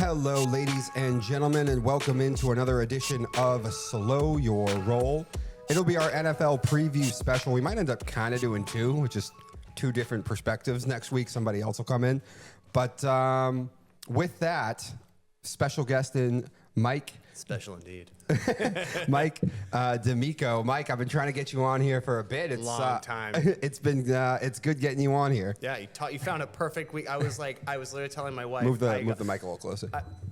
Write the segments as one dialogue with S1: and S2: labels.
S1: Hello, ladies and gentlemen, and welcome into another edition of Slo Ur Roll. It'll be our NFL preview special. We might end up kind of doing two, which is two different perspectives. Next week, somebody else will come in. But with that, special guest in Mike.
S2: Special indeed.
S1: Mike D'Amico. Mike, I've been trying to get you on here for a bit. It's
S2: long time.
S1: It's good getting you on here.
S2: Yeah, you found a perfect week. I was literally telling my wife.
S1: Move the mic a little closer.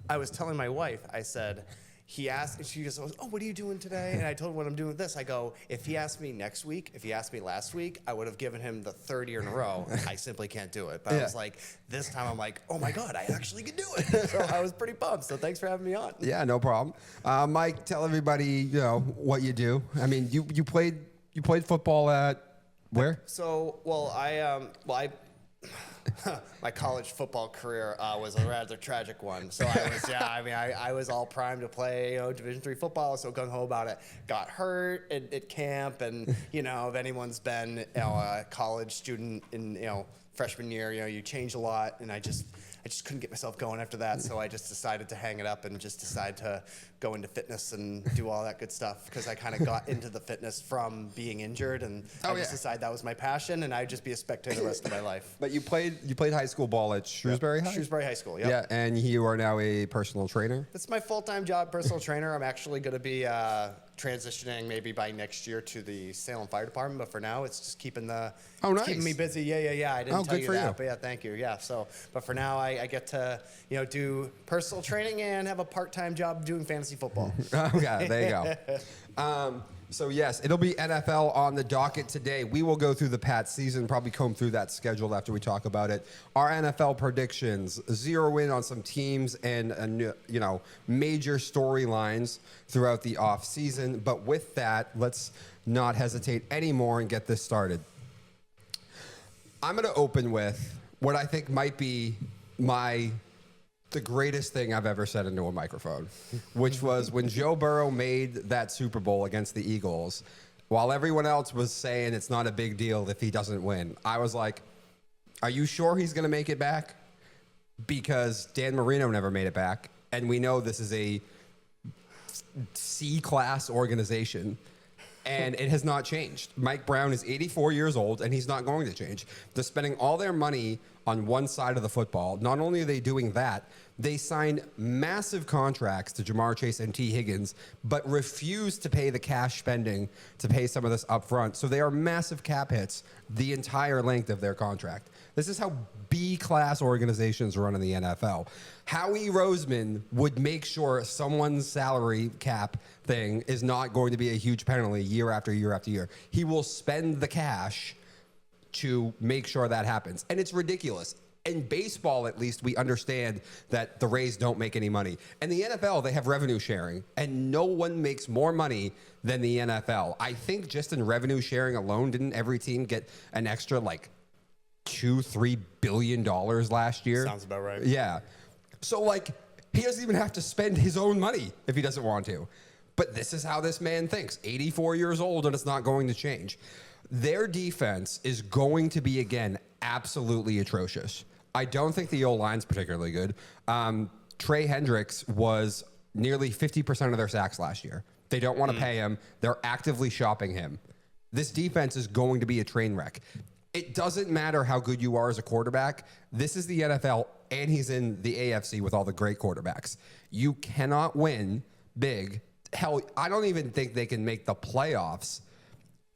S2: I was telling my wife. I said, he asked, she goes, "Oh, what are you doing today?" And I told him what I'm doing with this. I go, if he asked me next week, if he asked me last week, I would have given him the third year in a row. I simply can't do it. But I was like, this time I'm like, oh my God, I actually can do it. So I was pretty pumped. So thanks for having me on.
S1: Yeah, no problem. Mike, tell everybody, what you do. I mean, you played football at where?
S2: So, my college football career was a rather tragic one. So I was all primed to play, Division III football. So gung ho about it. Got hurt at camp, and if anyone's been a college student in freshman year, you change a lot, and I just couldn't get myself going after that. So I just decided to hang it up and just decide to go into fitness and do all that good stuff, because I kind of got into the fitness from being injured, and I just decided that was my passion, and I'd just be a spectator the rest of my life.
S1: But you played high school ball at Shrewsbury High?
S2: Shrewsbury High School,
S1: Yeah, and you are now a personal trainer?
S2: That's my full-time job, personal trainer. I'm actually going to be transitioning maybe by next year to the Salem Fire Department, but for now it's just keeping keeping me busy. Yeah. I didn't tell you that, but yeah, thank you. Yeah, but for now I get to do personal training and have a part-time job doing fantasy football.
S1: Okay, there you go. So yes, it'll be NFL on the docket today. We will go through the Pats season, probably comb through that schedule after we talk about it. Our NFL predictions, zero in on some teams and major storylines throughout the off season. But with that, let's not hesitate anymore and get this started. I'm going to open with what I think might be the greatest thing I've ever said into a microphone, which was when Joe Burrow made that Super Bowl against the Eagles, while everyone else was saying it's not a big deal if he doesn't win. I was like, are you sure he's going to make it back? Because Dan Marino never made it back, and we know this is a C-class organization, and it has not changed. Mike Brown is 84 years old, and he's not going to change. They're spending all their money on one side of the football. Not only are they doing that, they signed massive contracts to Jamar Chase and T. Higgins, but refuse to pay the cash spending to pay some of this up front. So they are massive cap hits the entire length of their contract. This is how B-class organizations run in the NFL. Howie Roseman would make sure someone's salary cap thing is not going to be a huge penalty year after year after year. He will spend the cash to make sure that happens. And it's ridiculous. In baseball, at least, we understand that the Rays don't make any money. In the NFL, they have revenue sharing, and no one makes more money than the NFL. I think just in revenue sharing alone, didn't every team get an extra $2-3 billion last year?
S2: Sounds about right.
S1: Yeah. So he doesn't even have to spend his own money if he doesn't want to. But this is how this man thinks. 84 years old, and it's not going to change. Their defense is going to be, again, absolutely atrocious. I don't think the O-line's particularly good. Trey Hendricks was nearly 50% of their sacks last year. They don't want to pay him. They're actively shopping him. This defense is going to be a train wreck. It doesn't matter how good you are as a quarterback. This is the NFL, and he's in the AFC with all the great quarterbacks. You cannot win big. Hell, I don't even think they can make the playoffs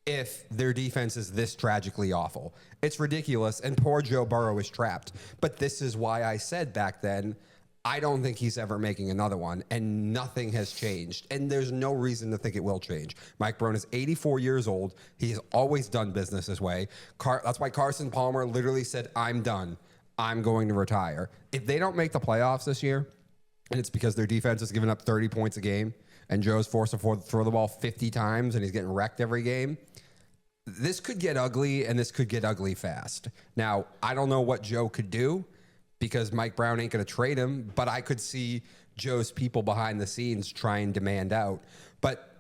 S1: if their defense is this tragically awful. It's ridiculous, and poor Joe Burrow is trapped. But this is why I said back then, I don't think he's ever making another one, and nothing has changed. And there's no reason to think it will change. Mike Brown is 84 years old. He has always done business this way. That's why Carson Palmer literally said, I'm done. I'm going to retire. If they don't make the playoffs this year, and it's because their defense has given up 30 points a game, and Joe's forced to throw the ball 50 times, and he's getting wrecked every game, this could get ugly, and this could get ugly fast. Now, I don't know what Joe could do because Mike Brown ain't going to trade him, but I could see Joe's people behind the scenes try and demand out. But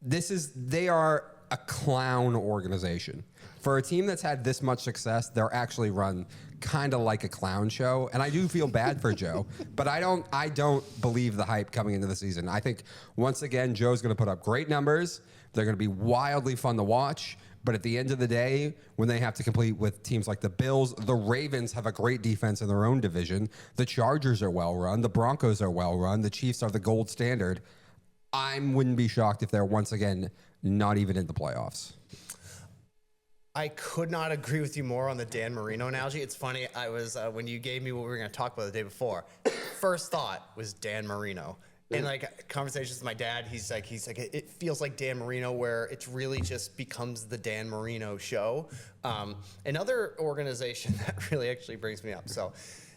S1: they are a clown organization. For a team that's had this much success, they're actually run kind of like a clown show. And I do feel bad for Joe, but I don't believe the hype coming into the season. I think once again, Joe's going to put up great numbers. They're going to be wildly fun to watch. But at the end of the day, when they have to compete with teams like the Bills, the Ravens have a great defense in their own division. The Chargers are well run. The Broncos are well run. The Chiefs are the gold standard. I wouldn't be shocked if they're once again not even in the playoffs.
S2: I could not agree with you more on the Dan Marino analogy. It's funny, I was when you gave me what we were going to talk about the day before, first thought was Dan Marino. And like conversations with my dad, he's like, it feels like Dan Marino, where it really just becomes the Dan Marino show. Another organization that really actually brings me up. So,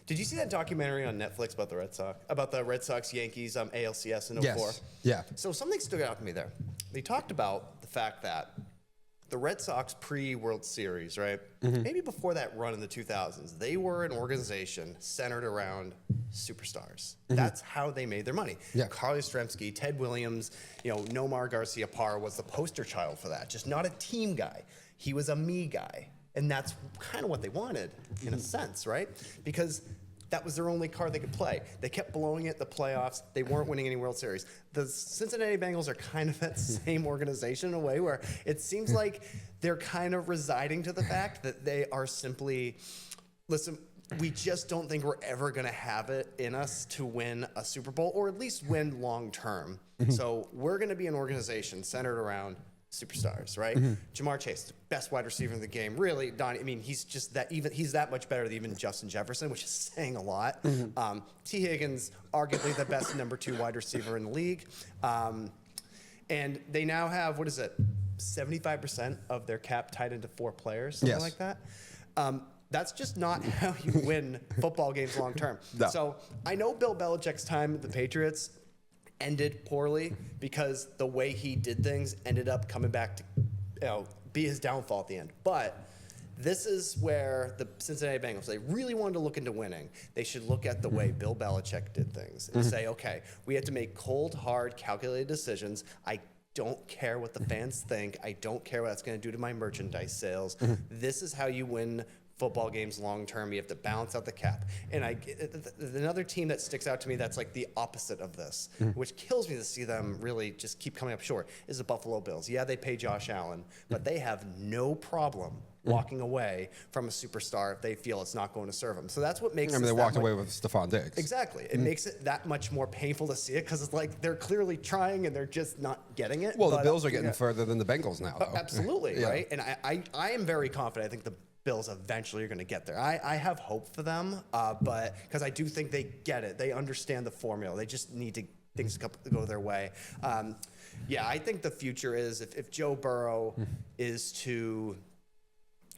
S2: did you see that documentary on Netflix about the Red Sox Yankees ALCS in 04?
S1: Yes. Yeah.
S2: So something stood out to me there. They talked about the fact that the Red Sox pre-World Series, right? Maybe before that run in the 2000s, they were an organization centered around superstars. That's how they made their money.
S1: Yeah.
S2: Carlos Yastrzemski, Ted Williams, Nomar Garcia-Parra was the poster child for that. Just not a team guy. He was a me guy. And that's kind of what they wanted, in a sense, right? Because that was their only card they could play. They kept blowing it, the playoffs. They weren't winning any World Series. The Cincinnati Bengals are kind of that same organization in a way where it seems like they're kind of residing to the fact that they are simply, listen, we just don't think we're ever going to have it in us to win a Super Bowl, or at least win long term. So we're going to be an organization centered around superstars, right? Jamar Chase, the best wide receiver in the game. Really, Donnie, I mean, he's just that, he's that much better than even Justin Jefferson, which is saying a lot. T. Higgins, arguably the best number 2 wide receiver in the league. And they now have, 75% of their cap tied into 4 players, something like that. That's just not how you win football games long term.
S1: No.
S2: So I know Bill Belichick's time at the Patriots ended poorly because the way he did things ended up coming back to be his downfall at the end. But this is where the Cincinnati Bengals, they really wanted to look into winning. They should look at the way Bill Belichick did things and say, okay, we have to make cold, hard, calculated decisions. I don't care what the fans think. I don't care what that's going to do to my merchandise sales. This is how you win football games long term. You have to balance out the cap. And another team that sticks out to me that's like the opposite of this, which kills me to see them really just keep coming up short, is the Buffalo Bills. Yeah, they pay Josh Allen, but they have no problem walking away from a superstar if they feel it's not going to serve them. So that's what makes
S1: they walked away with Stephon Diggs.
S2: Exactly. It makes it that much more painful to see it because it's like they're clearly trying and they're just not getting it.
S1: Well, the Bills are getting further than the Bengals now, though.
S2: Absolutely, right? And I am very confident. I think the Bills eventually are going to get there. I have hope for them, but because I do think they get it. They understand the formula. They just need things to go their way. I think the future is if Joe Burrow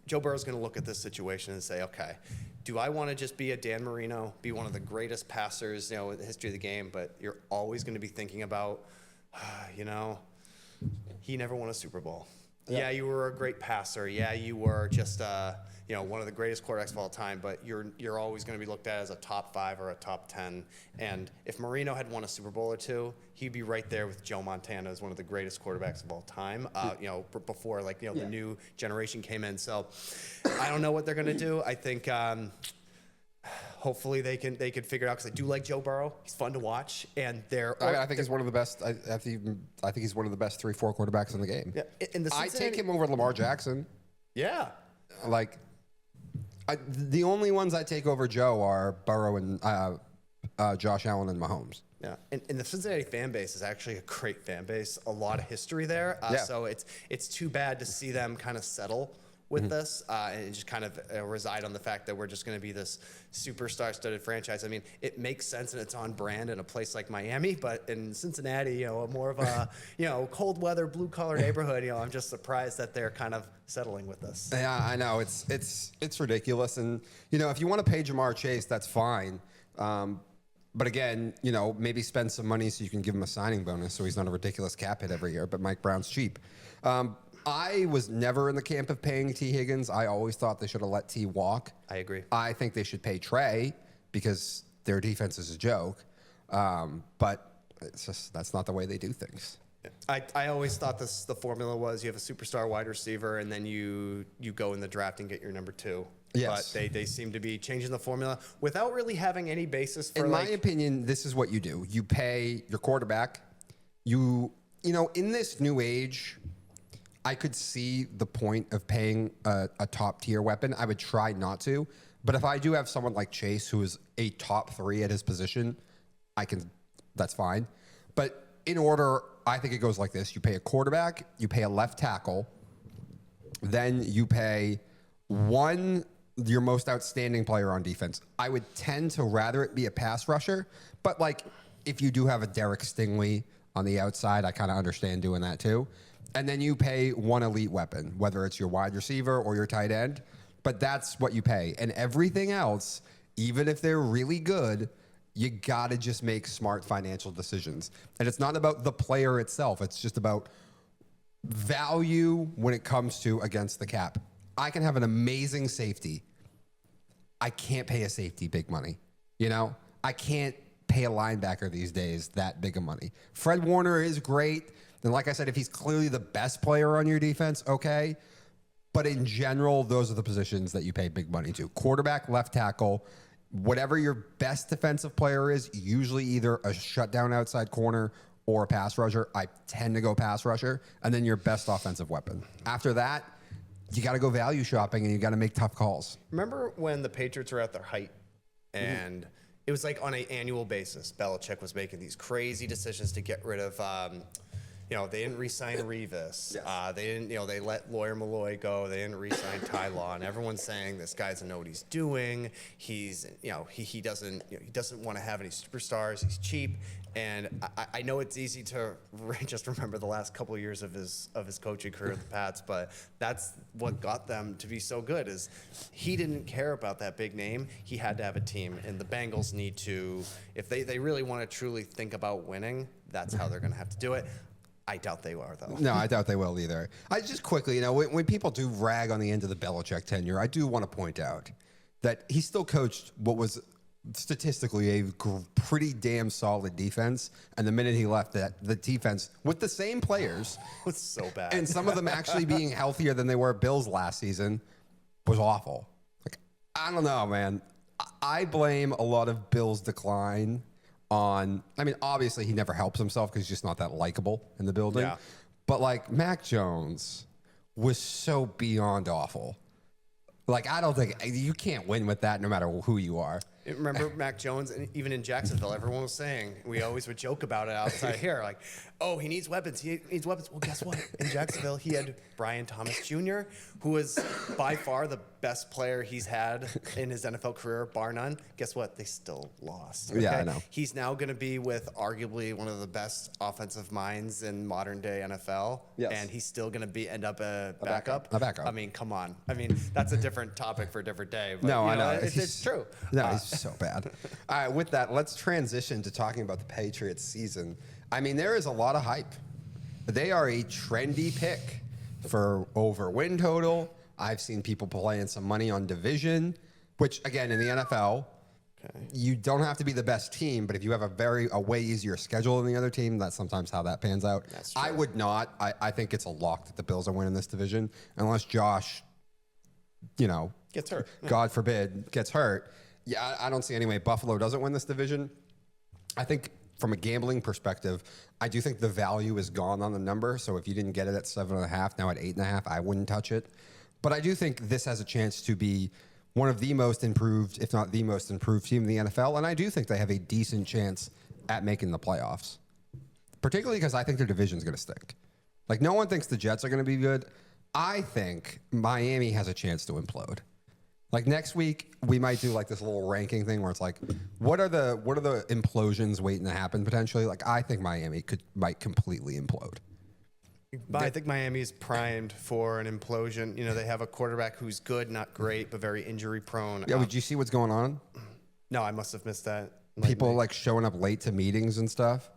S2: Joe Burrow's going to look at this situation and say, okay, do I want to just be a Dan Marino, be one of the greatest passers, in the history of the game, but you're always going to be thinking about, he never won a Super Bowl. Yeah, you were a great passer. Yeah, you were just one of the greatest quarterbacks of all time. But you're always going to be looked at as a top 5 or a top 10. And if Marino had won a Super Bowl or 2, he'd be right there with Joe Montana as one of the greatest quarterbacks of all time. Before the new generation came in. So I don't know what they're going to do. I think. Hopefully they can figure it out because I do like Joe Burrow. He's fun to watch, and
S1: I think he's one of the best. I think he's one of the best 3-4 quarterbacks in the game.
S2: Yeah,
S1: I take him over Lamar Jackson.
S2: Yeah,
S1: the only ones I take over Joe are Burrow and Josh Allen and Mahomes.
S2: Yeah, and the Cincinnati fan base is actually a great fan base. A lot of history there. So it's too bad to see them kind of settle with this and just kind of reside on the fact that we're just going to be this superstar-studded franchise. I mean, it makes sense and it's on brand in a place like Miami, but in Cincinnati, more of a cold weather, blue-collar neighborhood. I'm just surprised that they're kind of settling with this.
S1: Yeah, I know it's ridiculous, and if you want to pay Jamar Chase, that's fine. But again, maybe spend some money so you can give him a signing bonus so he's not a ridiculous cap hit every year. But Mike Brown's cheap. I was never in the camp of paying T. Higgins. I always thought they should have let T walk.
S2: I agree.
S1: I think they should pay Trey because their defense is a joke. But it's just that's not the way they do things.
S2: I always thought the formula was you have a superstar wide receiver and then you go in the draft and get your number 2.
S1: Yes.
S2: But they seem to be changing the formula without really having any basis for.
S1: In my opinion, this is what you do. You pay your quarterback. You know, in this new age, I could see the point of paying a top tier weapon. I would try not to. But if I do have someone like Chase, who is a top 3 at his position, that's fine. But in order, I think it goes like this. You pay a quarterback, you pay a left tackle, then you pay your most outstanding player on defense. I would tend to rather it be a pass rusher, but like if you do have a Derek Stingley on the outside, I kind of understand doing that too. And then you pay one elite weapon, whether it's your wide receiver or your tight end, but that's what you pay. And everything else, even if they're really good, you got to just make smart financial decisions. And it's not about the player itself. It's just about value when it comes to against the cap. I can have an amazing safety. I can't pay a safety big money. You know, I can't pay a linebacker these days that big of money. Fred Warner is great. And like I said, if he's clearly the best player on your defense, okay. But in general, those are the positions that you pay big money to. Quarterback, left tackle, whatever your best defensive player is, usually either a shutdown outside corner or a pass rusher. I tend to go pass rusher. And then your best offensive weapon. After that, you got to go value shopping and you got to make tough calls.
S2: Remember when the Patriots were at their height and it was like on an annual basis, Belichick was making these crazy decisions to get rid of, they didn't re-sign Revis.
S1: Yes.
S2: They didn't, they let Lawyer Malloy go. They didn't re-sign Ty Law. And everyone's saying this guy doesn't know what he's doing. He's, he doesn't want to have any superstars. He's cheap. And I know it's easy to just remember the last couple of years of his coaching career with the Pats, but that's what got them to be so good is he didn't care about that big name. He had to have a team, and the Bengals need to, if they really want to truly think about winning, that's how they're going to have to do it. I doubt they are, though.
S1: No, I doubt they will either. I just quickly, when people do rag on the end of the Belichick tenure, I do want to point out that he still coached what was statistically a pretty damn solid defense. And the minute he left the defense with the same players
S2: was so bad.
S1: And some of them actually being healthier than they were Bills last season was awful. Like, I don't know, man. I blame a lot of Bills' decline on, obviously he never helps himself because he's just not that likable in the building.
S2: Yeah.
S1: But like Mac Jones was so beyond awful. Like, I don't think you can't win with that no matter who you are.
S2: Remember Mac Jones, and even in Jacksonville, everyone was saying, we always would joke about it outside here, like, oh, he needs weapons. He needs weapons. Well, guess what? In Jacksonville, he had Brian Thomas Jr., who was by far the best player he's had in his NFL career, bar none. Guess what? They still lost. Okay?
S1: Yeah, I know.
S2: He's now going to be with arguably one of the best offensive minds in modern day NFL.
S1: Yes.
S2: And he's still going to end up a backup.
S1: A backup.
S2: Come on. That's a different topic for a different day. But,
S1: No, I know.
S2: It's true.
S1: No, he's so bad. All right, with that, let's transition to talking about the Patriots season. There is a lot of hype. They are a trendy pick for over win total. I've seen people playing some money on division, which, again, in the NFL, you don't have to be the best team, but if you have a way easier schedule than the other team, that's sometimes how that pans out.
S2: That's true.
S1: I would not. I think it's a lock that the Bills are winning this division, unless Josh,
S2: Gets hurt.
S1: God forbid, gets hurt. Yeah, I don't see any way Buffalo doesn't win this division. I think from a gambling perspective, I do think the value is gone on the number. So if you didn't get it at 7.5, now at 8.5, I wouldn't touch it. But I do think this has a chance to be one of the most improved, if not the most improved team in the NFL. And I do think they have a decent chance at making the playoffs, particularly because I think their division is going to stink. Like, no one thinks the Jets are going to be good. I think Miami has a chance to implode. Like, next week, we might do like this little ranking thing where it's like, what are the implosions waiting to happen potentially? Like, I think Miami might completely implode.
S2: But I think Miami is primed for an implosion. They have a quarterback who's good, not great, but very injury prone.
S1: Yeah, did you see what's going on?
S2: No, I must have missed that.
S1: People like showing up late to meetings and stuff.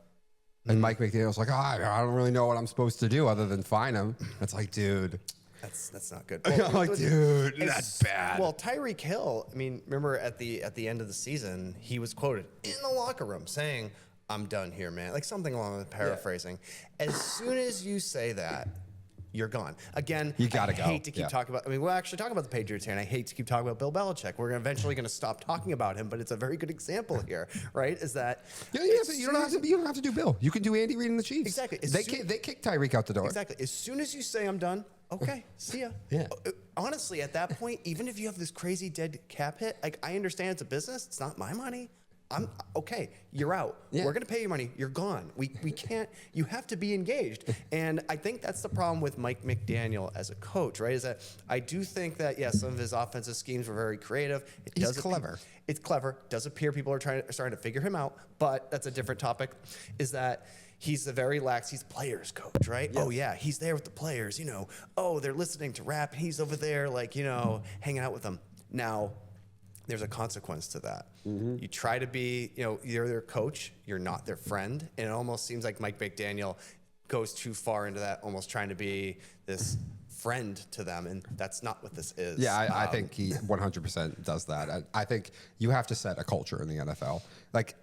S1: And Mike McDaniel's like, I don't really know what I'm supposed to do other than fine him. It's like, dude.
S2: That's not good.
S1: I'm like, dude, that's bad.
S2: Well, Tyreek Hill, remember at the end of the season, he was quoted in the locker room saying, I'm done here, man. Like something along with paraphrasing. Yeah. As soon as you say that, you're gone. Again,
S1: you gotta
S2: I
S1: go.
S2: hate to keep talking about, I mean, we're actually talking about the Patriots here, and I hate to keep talking about Bill Belichick. We're eventually going to stop talking about him, but it's a very good example here, right? Is that
S1: you don't have to do Bill. You can do Andy Reid and the Chiefs.
S2: Exactly.
S1: They kick Tyreek out the door.
S2: Exactly. As soon as you say I'm done, okay, see ya.
S1: Yeah.
S2: Honestly, at that point, even if you have this crazy dead cap hit, like I understand it's a business. It's not my money. I'm okay. You're out.
S1: Yeah.
S2: We're gonna pay you money. You're gone. We can't. You have to be engaged. And I think that's the problem with Mike McDaniel as a coach, right? Is that I do think that some of his offensive schemes were very creative.
S1: He's clever.
S2: It's clever. Does appear people are starting to figure him out, but that's a different topic. Is that he's a very lax. He's players coach, right? Yes. Oh yeah, he's there with the players. Oh, they're listening to rap, and he's over there like hanging out with them. Now, there's a consequence to that. Mm-hmm. You try to be, you're their coach, you're not their friend, and it almost seems like Mike McDaniel goes too far into that, almost trying to be this friend to them, and that's not what this is.
S1: Yeah, I think he 100% does that. I think you have to set a culture in the NFL. Like,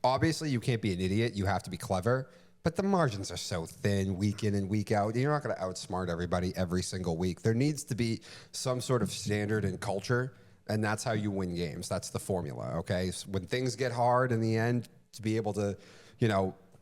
S1: obviously, you can't be an idiot. You have to be clever. But the margins are so thin week in and week out. You're not going to outsmart everybody every single week. There needs to be some sort of standard and culture, and that's how you win games. That's the formula, okay? So when things get hard in the end, to be able to,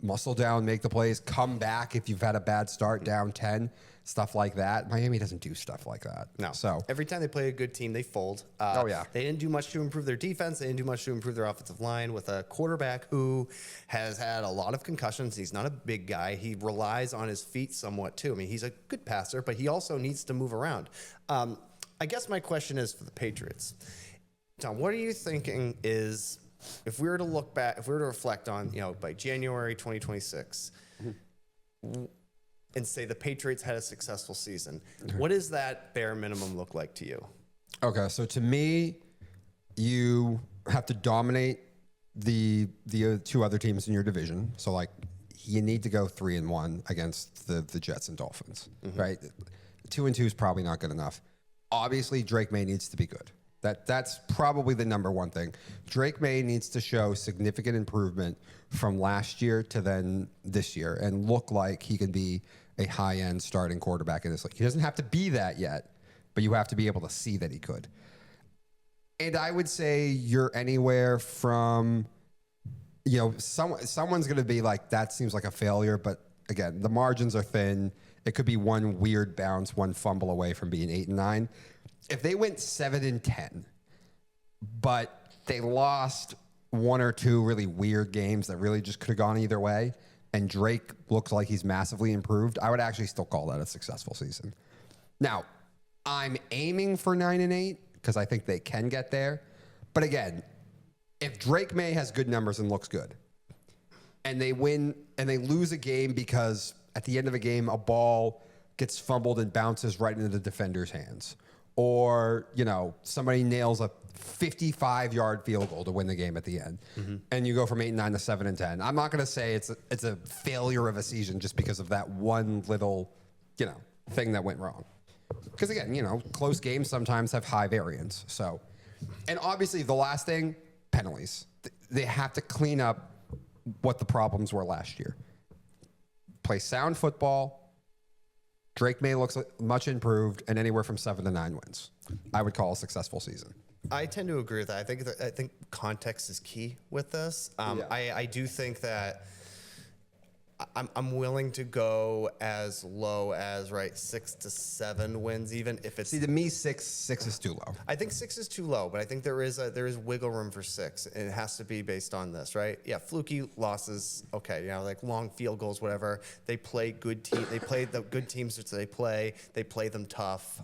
S1: muscle down, make the plays, come back if you've had a bad start, down 10, stuff like that. Miami doesn't do stuff like that.
S2: No.
S1: So
S2: every time they play a good team, they fold. They didn't do much to improve their defense. They didn't do much to improve their offensive line with a quarterback who has had a lot of concussions. He's not a big guy. He relies on his feet somewhat too. I mean, he's a good passer, but he also needs to move around. I guess my question is for the Patriots. Tom, what are you thinking is, if we were to look back, if we were to reflect on, by January 2026, and say the Patriots had a successful season, what does that bare minimum look like to you?
S1: Okay, so to me, you have to dominate the two other teams in your division. So like, you need to go 3-1 against the Jets and Dolphins, right? 2-2 is probably not good enough. Obviously, Drake May needs to be good. That's probably the number one thing. Drake May needs to show significant improvement from last year to then this year and look like he can be a high-end starting quarterback in this league. He doesn't have to be that yet, but you have to be able to see that he could. And I would say you're anywhere from, someone's going to be like, that seems like a failure, but again, the margins are thin. It could be one weird bounce, one fumble away from being 8-9. If they went 7-10, but they lost one or two really weird games that really just could have gone either way, and Drake looks like he's massively improved, I would actually still call that a successful season. Now, I'm aiming for 9-8 because I think they can get there. But again, if Drake May has good numbers and looks good, and they win and they lose a game because at the end of a game, a ball gets fumbled and bounces right into the defender's hands, or, somebody nails a 55-yard field goal to win the game at the end, and you go from 8-9 to 7-10. I'm not going to say it's a failure of a season just because of that one little, thing that went wrong. Because again, close games sometimes have high variance. So, and obviously the last thing, penalties. They have to clean up what the problems were last year. Play sound football. Drake May looks much improved, and anywhere from 7 to 9 wins, I would call a successful season.
S2: I tend to agree with that. I think context is key with this. I do think that I'm willing to go as low as 6 to 7 wins, even if it's.
S1: See, to me, six is too low.
S2: I think 6 is too low, but I think there is wiggle room for 6, and it has to be based on this, right? Yeah, fluky losses, okay, like long field goals, whatever. They play good team. They play the good teams that they play them tough.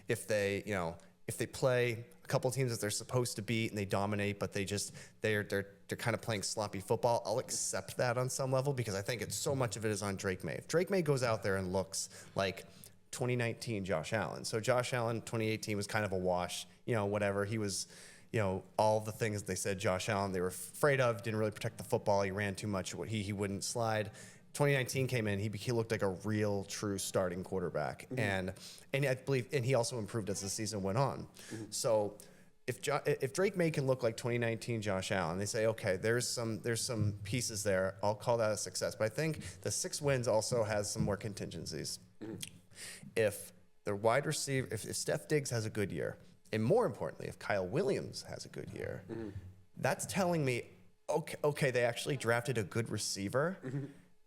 S2: If they play a couple teams that they're supposed to beat and they dominate, but they're kind of playing sloppy football, I'll accept that on some level because I think so much of it is on Drake May. If Drake May goes out there and looks like 2019 Josh Allen. So Josh Allen 2018 was kind of a wash, whatever. He was, all the things they said Josh Allen they were afraid of, didn't really protect the football. He ran too much. He wouldn't slide. 2019 came in, he looked like a real, true starting quarterback, and I believe, and he also improved as the season went on. So, if Drake May can look like 2019 Josh Allen, they say, okay, there's some pieces there. I'll call that a success. But I think the 6 wins also has some more contingencies. If the wide receiver, if Steph Diggs has a good year, and more importantly, if Kyle Williams has a good year, that's telling me, okay, they actually drafted a good receiver.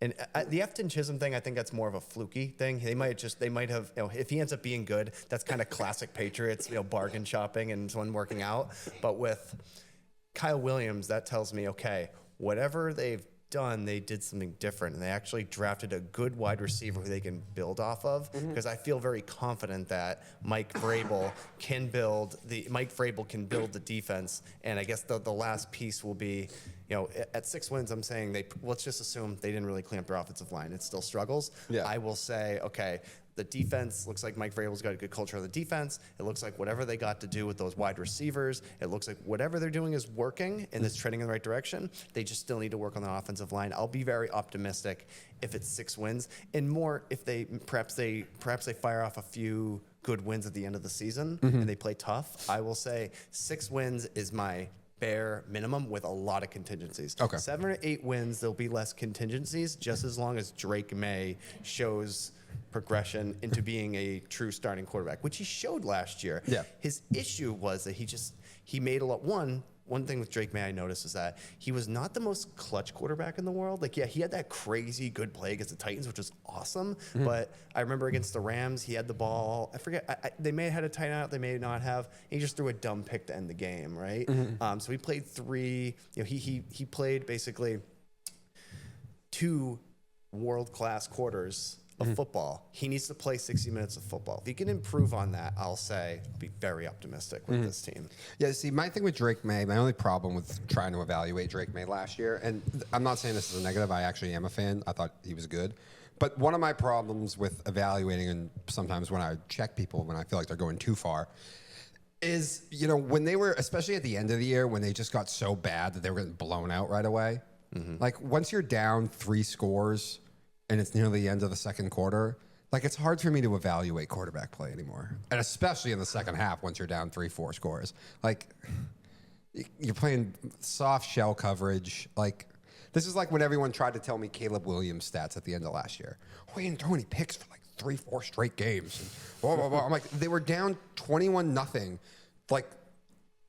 S2: And the Efton Chisholm thing, I think that's more of a fluky thing. They might have, if he ends up being good, that's kind of classic Patriots, bargain shopping and someone working out. But with Kyle Williams, that tells me, okay, whatever they've done, they did something different, and they actually drafted a good wide receiver who they can build off of. Because I feel very confident that Mike Vrabel can build the defense. And I guess the last piece will be, at 6 wins, I'm saying let's just assume they didn't really clean up their offensive line. It still struggles. Yeah. I will say, okay, the defense looks like Mike Vrabel's got a good culture on the defense. It looks like whatever they got to do with those wide receivers, it looks like whatever they're doing is working and it's trending in the right direction. They just still need to work on the offensive line. I'll be very optimistic if it's 6 wins, and more if they perhaps they fire off a few good wins at the end of the season and they play tough. I will say 6 wins is my bare minimum with a lot of contingencies.
S1: Okay.
S2: 7 or 8 wins, there'll be less contingencies, just as long as Drake May shows progression into being a true starting quarterback, which he showed last year.
S1: Yeah.
S2: His issue was that he made a lot. One thing with Drake May I noticed is that he was not the most clutch quarterback in the world. Like, yeah, he had that crazy good play against the Titans, which was awesome. But I remember against the Rams, he had the ball. I forget. They may have had a timeout. They may not have. He just threw a dumb pick to end the game, right? So he played 3. He played basically 2 world-class quarters of football. He needs to play 60 minutes of football. If he can improve on that, I'll be very optimistic with this team.
S1: Yeah, see, my thing with Drake May, my only problem with trying to evaluate Drake May last year, and I'm not saying this is a negative, I actually am a fan. I thought he was good. But one of my problems with evaluating, and sometimes when I check people when I feel like they're going too far, is, when they were, especially at the end of the year, when they just got so bad that they were getting blown out right away. Like, once you're down 3 scores and it's nearly the end of the second quarter, like, it's hard for me to evaluate quarterback play anymore. And especially in the second half, once you're down 3-4 scores. Like, you're playing soft shell coverage. Like, this is like when everyone tried to tell me Caleb Williams stats at the end of last year. Oh, he didn't throw any picks for like 3-4 straight games. And blah, blah, blah. I'm like, they were down 21-0, like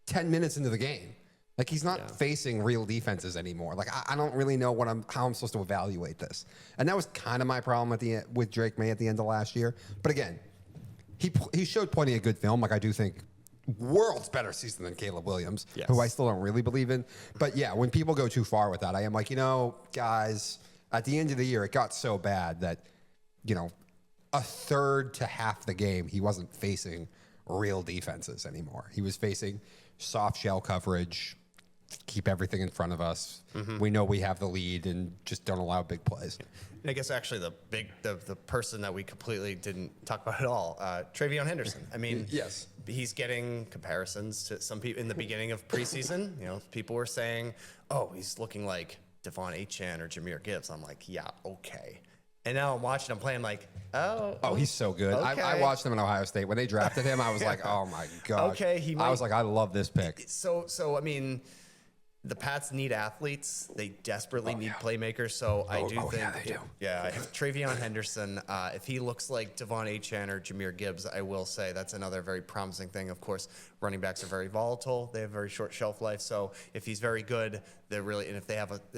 S1: 10 minutes into the game. Like, he's not facing real defenses anymore. Like, I don't really know how I'm supposed to evaluate this. And that was kind of my problem with Drake May at the end of last year. But again, he showed plenty of good film. Like, I do think world's better season than Caleb Williams, who I still don't really believe in. But yeah, when people go too far with that, I am like, guys, at the end of the year, it got so bad that, a third to half the game, he wasn't facing real defenses anymore. He was facing soft shell coverage, keep everything in front of us. We know we have the lead and just don't allow big plays.
S2: And I guess actually the person that we completely didn't talk about at all, Travion Henderson. I mean,
S1: yes,
S2: he's getting comparisons to some people in the beginning of preseason. People were saying, "Oh, he's looking like Devon Achane or Jahmyr Gibbs." I'm like, yeah, okay. And now I'm watching him play. I'm like, oh,
S1: he's so good.
S2: Okay.
S1: I watched him in Ohio State when they drafted him. I was like, oh my gosh.
S2: Okay,
S1: I was like, I love this pick.
S2: So I mean, the Pats need athletes. They desperately need playmakers. So I do think,
S1: they do.
S2: Travion Henderson, if he looks like Devon Achane or Jahmyr Gibbs, I will say that's another very promising thing. Of course, running backs are very volatile. They have very short shelf life. So if he's very good, they're really, and if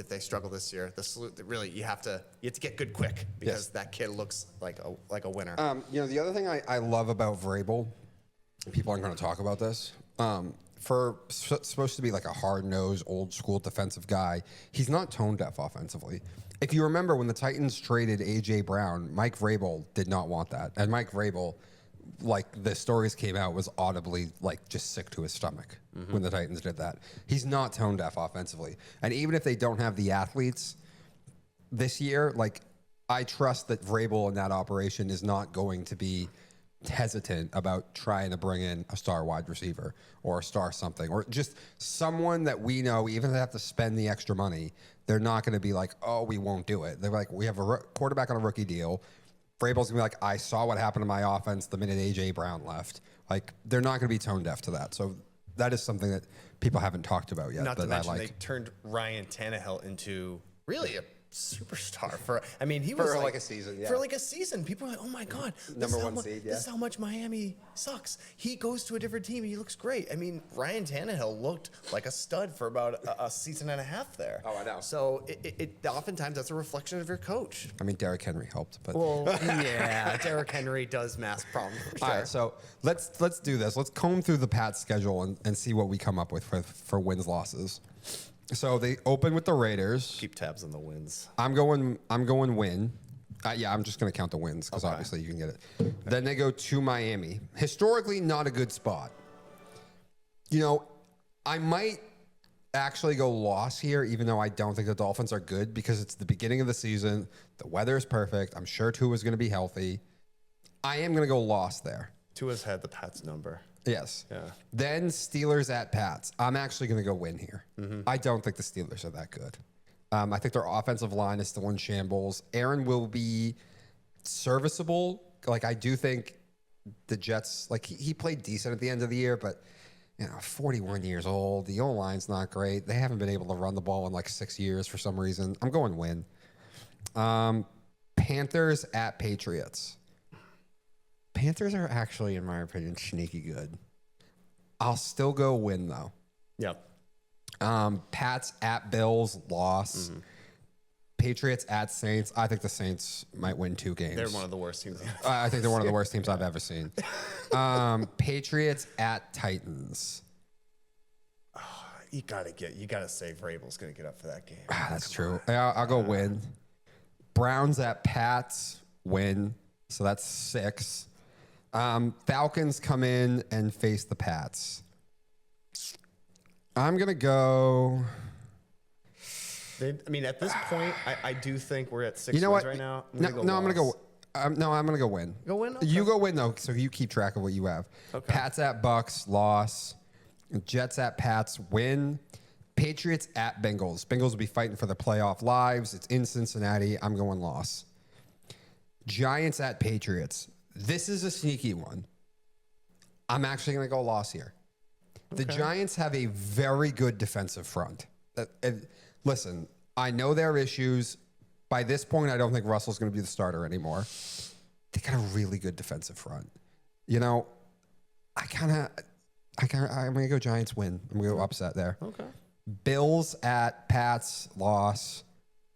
S2: they struggle this year, you have to get good quick because that kid looks like a winner.
S1: The other thing I love about Vrabel, people aren't going to talk about this. For supposed to be like a hard-nosed, old-school defensive guy, he's not tone-deaf offensively. If you remember when the Titans traded A.J. Brown, Mike Vrabel did not want that. And Mike Vrabel, like the stories came out, was audibly like just sick to his stomach when the Titans did that. He's not tone-deaf offensively. And even if they don't have the athletes this year, like, I trust that Vrabel in that operation is not going to be hesitant about trying to bring in a star wide receiver or a star something, or just someone that we know, even if they have to spend the extra money, they're not going to be like, oh, we won't do it. They're like, we have a quarterback on a rookie deal. Vrabel's going to be like, I saw what happened to my offense the minute A.J. Brown left. Like, they're not going to be tone deaf to that. So that is something that people haven't talked about yet.
S2: Not to
S1: that
S2: mention
S1: I like.
S2: they turned Ryan Tannehill into really a superstar for. I mean, he
S1: For
S2: was
S1: like a season, yeah.
S2: For like a season, people are like, "Oh my God,
S1: Number one seed, yeah.
S2: This is how much Miami sucks." He goes to a different team and he looks great. I mean, Ryan Tannehill looked like a stud for about a season and a half there.
S1: Oh, I know.
S2: So it oftentimes that's a reflection of your coach.
S1: I mean, Derrick Henry helped, but
S2: Well, yeah, Derrick Henry does mask problems for sure.
S1: all right. So let's do this. Let's comb through the Pats schedule and see what we come up with for wins losses. So they open with the Raiders.
S2: Keep tabs on the wins.
S1: I'm going win. Yeah, I'm just going to count the wins because
S2: Okay.
S1: obviously you can get it. Then they go to Miami. Historically, not a good spot. You know, I might actually go loss here, even though I don't think the Dolphins are good because it's the beginning of the season. The weather is perfect. I'm sure Tua's going to be healthy. I am going to go loss there.
S2: Tua's had the Pats number.
S1: Yes.
S2: Yeah.
S1: Then Steelers at Pats. I'm actually going to go win here. I don't think the Steelers are that good. I think their offensive line is still in shambles. Aaron will be serviceable. Like, I do think the Jets, like, he played decent at the end of the year, but, 41 years old. The O-line's not great. They haven't been able to run the ball in like 6 years for some reason. I'm going win. Panthers at Patriots. Panthers are actually, in my opinion, sneaky good. I'll still go win, though.
S2: Yep.
S1: Pats at Bills, loss. Patriots at Saints. I think the Saints might win 2 games.
S2: They're one of the worst teams.
S1: I think they're one of the worst teams I've ever seen. Patriots at Titans.
S2: You gotta say Vrabel's gonna get up for that game.
S1: That's true. I'll go win. Browns at Pats, win. So that's 6. Falcons come in and face the Pats. I'm going to go.
S2: At this point, I do think we're at 6
S1: You know
S2: wins
S1: what?
S2: right now.
S1: I'm going to go. I'm going to go win.
S2: Go win? Okay.
S1: You go win, though, so you keep track of what you have.
S2: Okay.
S1: Pats at Bucks, loss. Jets at Pats, win. Patriots at Bengals. Bengals will be fighting for their playoff lives. It's in Cincinnati. I'm going loss. Giants at Patriots. This is a sneaky one. I'm actually going to go loss here. The Giants have a very good defensive front. Listen, I know there are issues. By this point, I don't think Russell's going to be the starter anymore. They got a really good defensive front. I'm going to go Giants win. I'm going to go upset there.
S2: Okay.
S1: Bills at Pats, loss.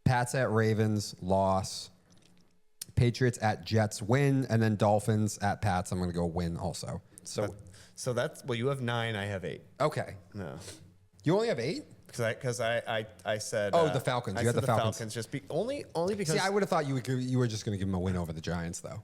S1: Pats at Ravens, loss. Patriots at Jets, win. And then Dolphins at Pats, I'm going to go win also.
S2: So that's, well, you have 9, I have 8.
S1: Okay.
S2: No.
S1: You only have 8?
S2: Because I said.
S1: Oh, the Falcons.
S2: I
S1: You had
S2: said
S1: the Falcons.
S2: just only because.
S1: See, I would have thought you were just going to give them a win over the Giants, though.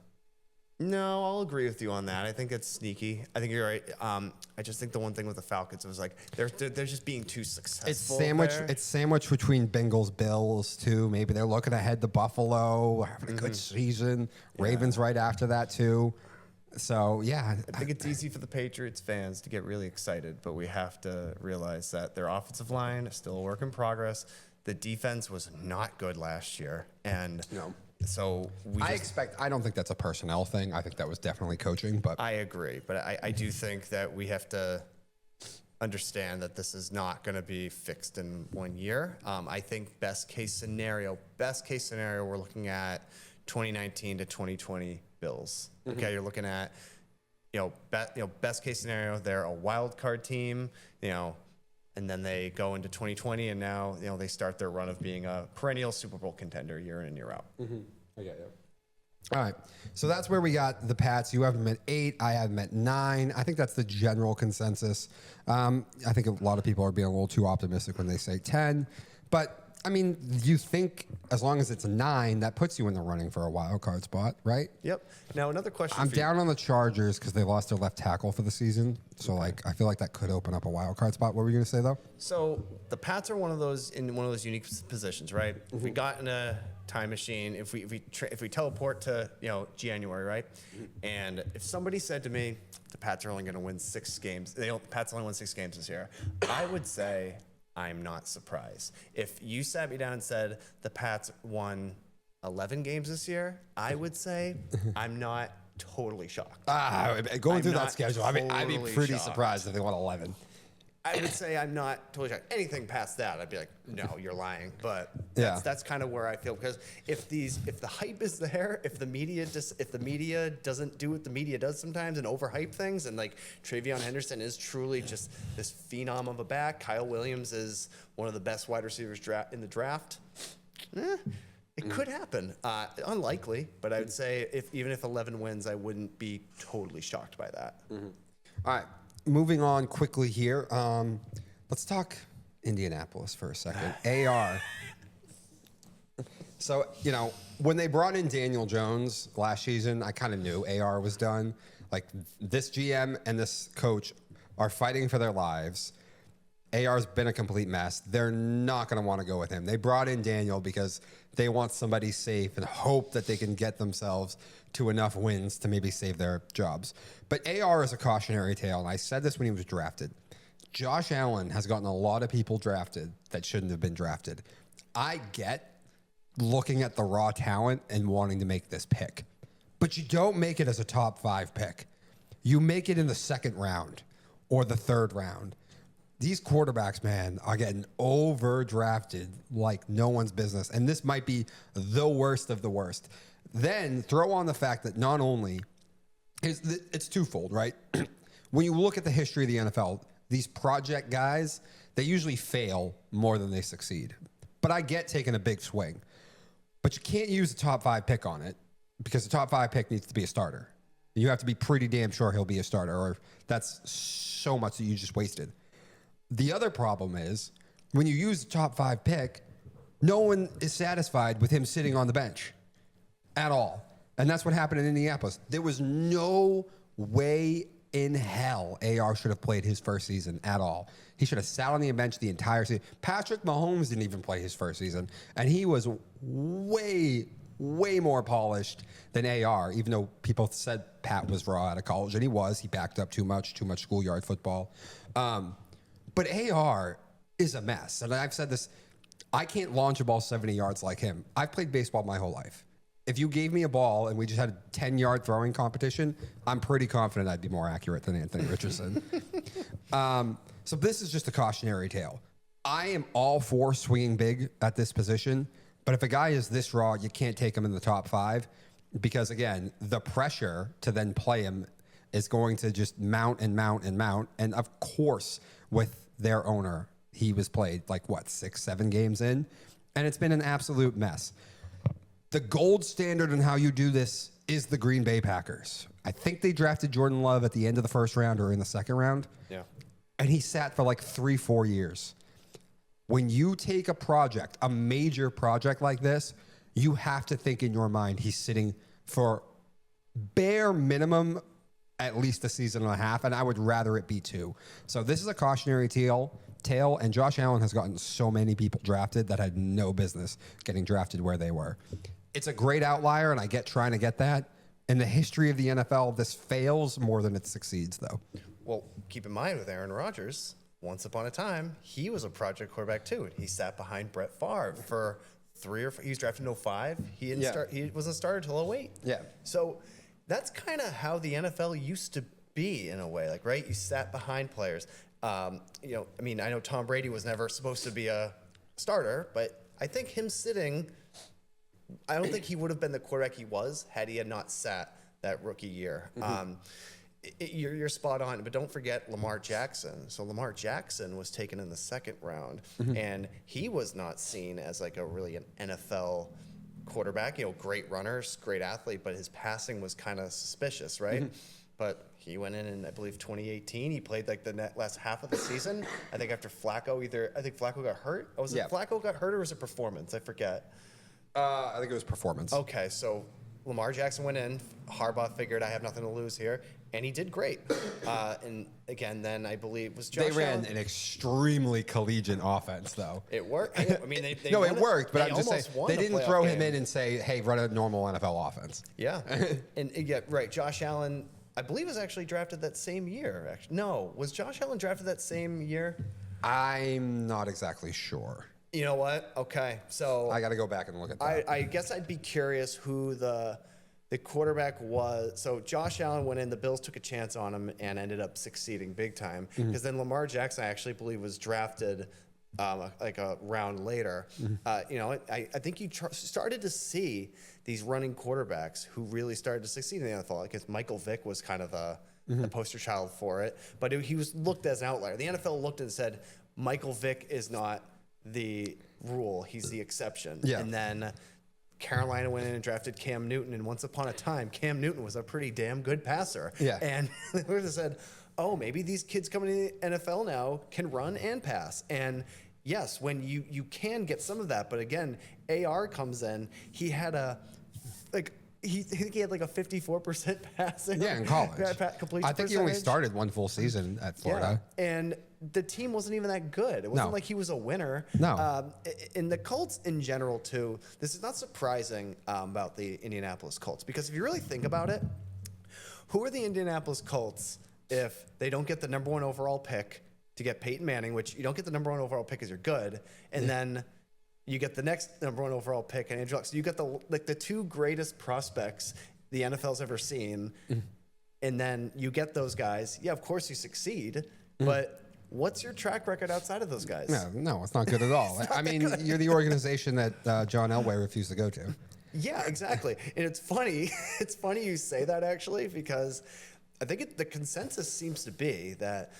S2: No, I'll agree with you on that. I think it's sneaky. I think you're right. I just think the one thing with the Falcons was like they're just being too successful.
S1: It's sandwiched between Bengals, Bills too. Maybe they're looking ahead to Buffalo, having a good season. Ravens right after that too. So yeah,
S2: I think it's easy for the Patriots fans to get really excited, but we have to realize that their offensive line is still a work in progress. The defense was not good last year, and
S1: No.
S2: so
S1: I don't think that's a personnel thing. I think that was definitely coaching. But
S2: I agree, but I do think that we have to understand that this is not going to be fixed in 1 year. I think best case scenario, we're looking at 2019 to 2020 Bills. Okay, you're looking at best case scenario, they're a wild card team, and then they go into 2020, and now they start their run of being a perennial Super Bowl contender year in and year out.
S1: I get you. All right, so that's where we got the Pats. You have them at 8. I have them at 9. I think that's the general consensus. I think a lot of people are being a little too optimistic when they say 10, but I mean, you think as long as it's 9, that puts you in the running for a wild card spot, right?
S2: Yep. Now another question.
S1: I'm down on the Chargers because they lost their left tackle for the season. So I feel like that could open up a wild card spot. What were you going to say though?
S2: So the Pats are one of those unique positions, right? If we got in a time machine, if we teleport to January, right? And if somebody said to me, the Pats are only going to win 6 games, Pats only won 6 games this year, I would say I'm not surprised. If you sat me down and said the Pats won 11 games this year, I would say I'm not totally shocked.
S1: Going through that
S2: not
S1: schedule, I'd be
S2: totally
S1: pretty
S2: shocked.
S1: surprised if they won 11.
S2: I would say I'm not totally shocked. Anything past that, I'd be like, no, you're lying. But
S1: Yeah.
S2: that's kind of where I feel, because if the hype is there, if the media doesn't do what the media does sometimes and overhype things, and like Travion Henderson is truly just this phenom of a back, Kyle Williams is one of the best wide receivers in the draft. It could happen. Unlikely, but I would say even if 11 wins, I wouldn't be totally shocked by that.
S1: All right, moving on quickly here. Let's talk Indianapolis for a second. AR. So, when they brought in Daniel Jones last season, I kind of knew AR was done. Like, this GM and this coach are fighting for their lives. AR's been a complete mess. They're not going to want to go with him. They brought in Daniel because they want somebody safe and hope that they can get themselves to enough wins to maybe save their jobs. But AR is a cautionary tale, and I said this when he was drafted. Josh Allen has gotten a lot of people drafted that shouldn't have been drafted. I get looking at the raw talent and wanting to make this pick, but you don't make it as a top 5 pick. You make it in the second round or the third round. These quarterbacks, man, are getting overdrafted like no one's business. And this might be the worst of the worst. Then throw on the fact that not only it's twofold, right? When you look at the history of the NFL, these project guys, they usually fail more than they succeed. But I get taking a big swing. But you can't use a top 5 pick on it, because the top 5 pick needs to be a starter. You have to be pretty damn sure he'll be a starter, or that's so much that you just wasted. The other problem is, when you use the top 5 pick, no one is satisfied with him sitting on the bench at all. And that's what happened in Indianapolis. There was no way in hell AR should have played his first season at all. He should have sat on the bench the entire season. Patrick Mahomes didn't even play his first season, and he was way more polished than AR, even though people said Pat was raw out of college, and he was. He backed up too much schoolyard football. But AR is a mess. And I've said this, I can't launch a ball 70 yards like him. I've played baseball my whole life. If you gave me a ball and we just had a 10-yard throwing competition, I'm pretty confident I'd be more accurate than Anthony Richardson. So this is just a cautionary tale. I am all for swinging big at this position, but if a guy is this raw, you can't take him in the top 5, because, again, the pressure to then play him is going to just mount and mount and mount. And, of course, with their owner, he was played 6-7 games in, and it's been an absolute mess. The gold standard in how you do this is the Green Bay Packers. I think they drafted Jordan Love at the end of the first round or in the second round.
S2: Yeah.
S1: And he sat for 3-4 years. When you take a project, a major project like this, you have to think in your mind he's sitting for bare minimum at least a season and a half, and I would rather it be 2. So this is a cautionary tale, and Josh Allen has gotten so many people drafted that had no business getting drafted where they were. It's a great outlier, and I get trying to get that. In the history of the NFL, this fails more than it succeeds, though.
S2: Well, keep in mind with Aaron Rodgers, once upon a time, he was a project quarterback too. He sat behind Brett Favre for 3 or 4. He was drafted in 05. He didn't start. He wasn't started till 08.
S1: Yeah.
S2: So that's kind of how the NFL used to be in a way, right? You sat behind players. I know Tom Brady was never supposed to be a starter, but I think him sitting, I don't think he would have been the quarterback he was had he had not sat that rookie year. Mm-hmm. You're spot on, but don't forget Lamar Jackson. So Lamar Jackson was taken in the second round, and he was not seen as an NFL quarterback. Great runner, great athlete, but his passing was kind of suspicious, right? Mm-hmm. But he went in I believe 2018. He played the last half of the season. I think after Flacco, I think Flacco got hurt. Was it Flacco got hurt or was it performance? I forget.
S1: I think it was performance.
S2: Okay, so Lamar Jackson went in. Harbaugh figured I have nothing to lose here, and he did great. And again, then I believe was Josh
S1: They ran
S2: Allen.
S1: an extremely collegiant offense, though.
S2: It worked. I mean, they
S1: no, it worked, but I'm just saying
S2: won
S1: they
S2: the
S1: didn't
S2: playoff
S1: throw
S2: game.
S1: him in and say, "Hey, run a normal NFL offense."
S2: Yeah, and yeah, right. Josh Allen, I believe, was actually drafted that same year. Actually, no, was Josh Allen drafted that same year?
S1: I'm not exactly sure.
S2: You know what? Okay, so
S1: I got to go back and look at that.
S2: I guess I'd be curious who the the quarterback was, so Josh Allen went in, the Bills took a chance on him and ended up succeeding big time. Because then Lamar Jackson, I actually believe, was drafted like a round later. I think you started to see these running quarterbacks who really started to succeed in the NFL. I guess Michael Vick was kind of the poster child for it, but he was looked as an outlier. The NFL looked and said, Michael Vick is not the rule, he's the exception.
S1: Yeah.
S2: And then Carolina went in and drafted Cam Newton, and once upon a time, Cam Newton was a pretty damn good passer.
S1: Yeah.
S2: And they said, oh, maybe these kids coming to the NFL now can run and pass. And yes, when you can get some of that, but again, AR comes in, he had I think he had like a 54% passing.
S1: Yeah, in college.
S2: Completion
S1: I think he only started one full season at Florida.
S2: Yeah. And the team wasn't even that good. It wasn't like he was a winner.
S1: No.
S2: In the Colts in general, too, this is not surprising about the Indianapolis Colts, because if you really think about it, who are the Indianapolis Colts if they don't get the number 1 overall pick to get Peyton Manning, which you don't get the number 1 overall pick because you're good, and then you get the next number 1 overall pick and Andrew Luck. So you get the 2 greatest prospects the NFL's ever seen, and then you get those guys. Yeah, of course you succeed, but what's your track record outside of those guys?
S1: No, it's not good at all. I mean, you're the organization that John Elway refused to go to.
S2: Yeah, exactly. And it's funny. It's funny you say that, actually, because I think the consensus seems to be that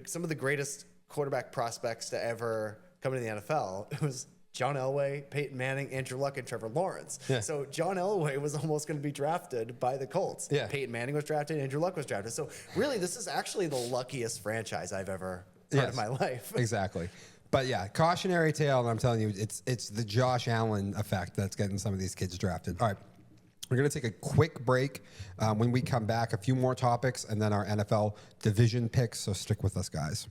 S2: some of the greatest quarterback prospects to ever come into the NFL, it was John Elway, Peyton Manning, Andrew Luck, and Trevor Lawrence. Yeah. So John Elway was almost going to be drafted by the Colts.
S1: Yeah.
S2: Peyton Manning was drafted, Andrew Luck was drafted. So really, this is actually the luckiest franchise I've ever heard in my life.
S1: Exactly. But yeah, cautionary tale, and I'm telling you, it's the Josh Allen effect that's getting some of these kids drafted. All right. We're going to take a quick break. When we come back, a few more topics, and then our NFL division picks, so stick with us, guys.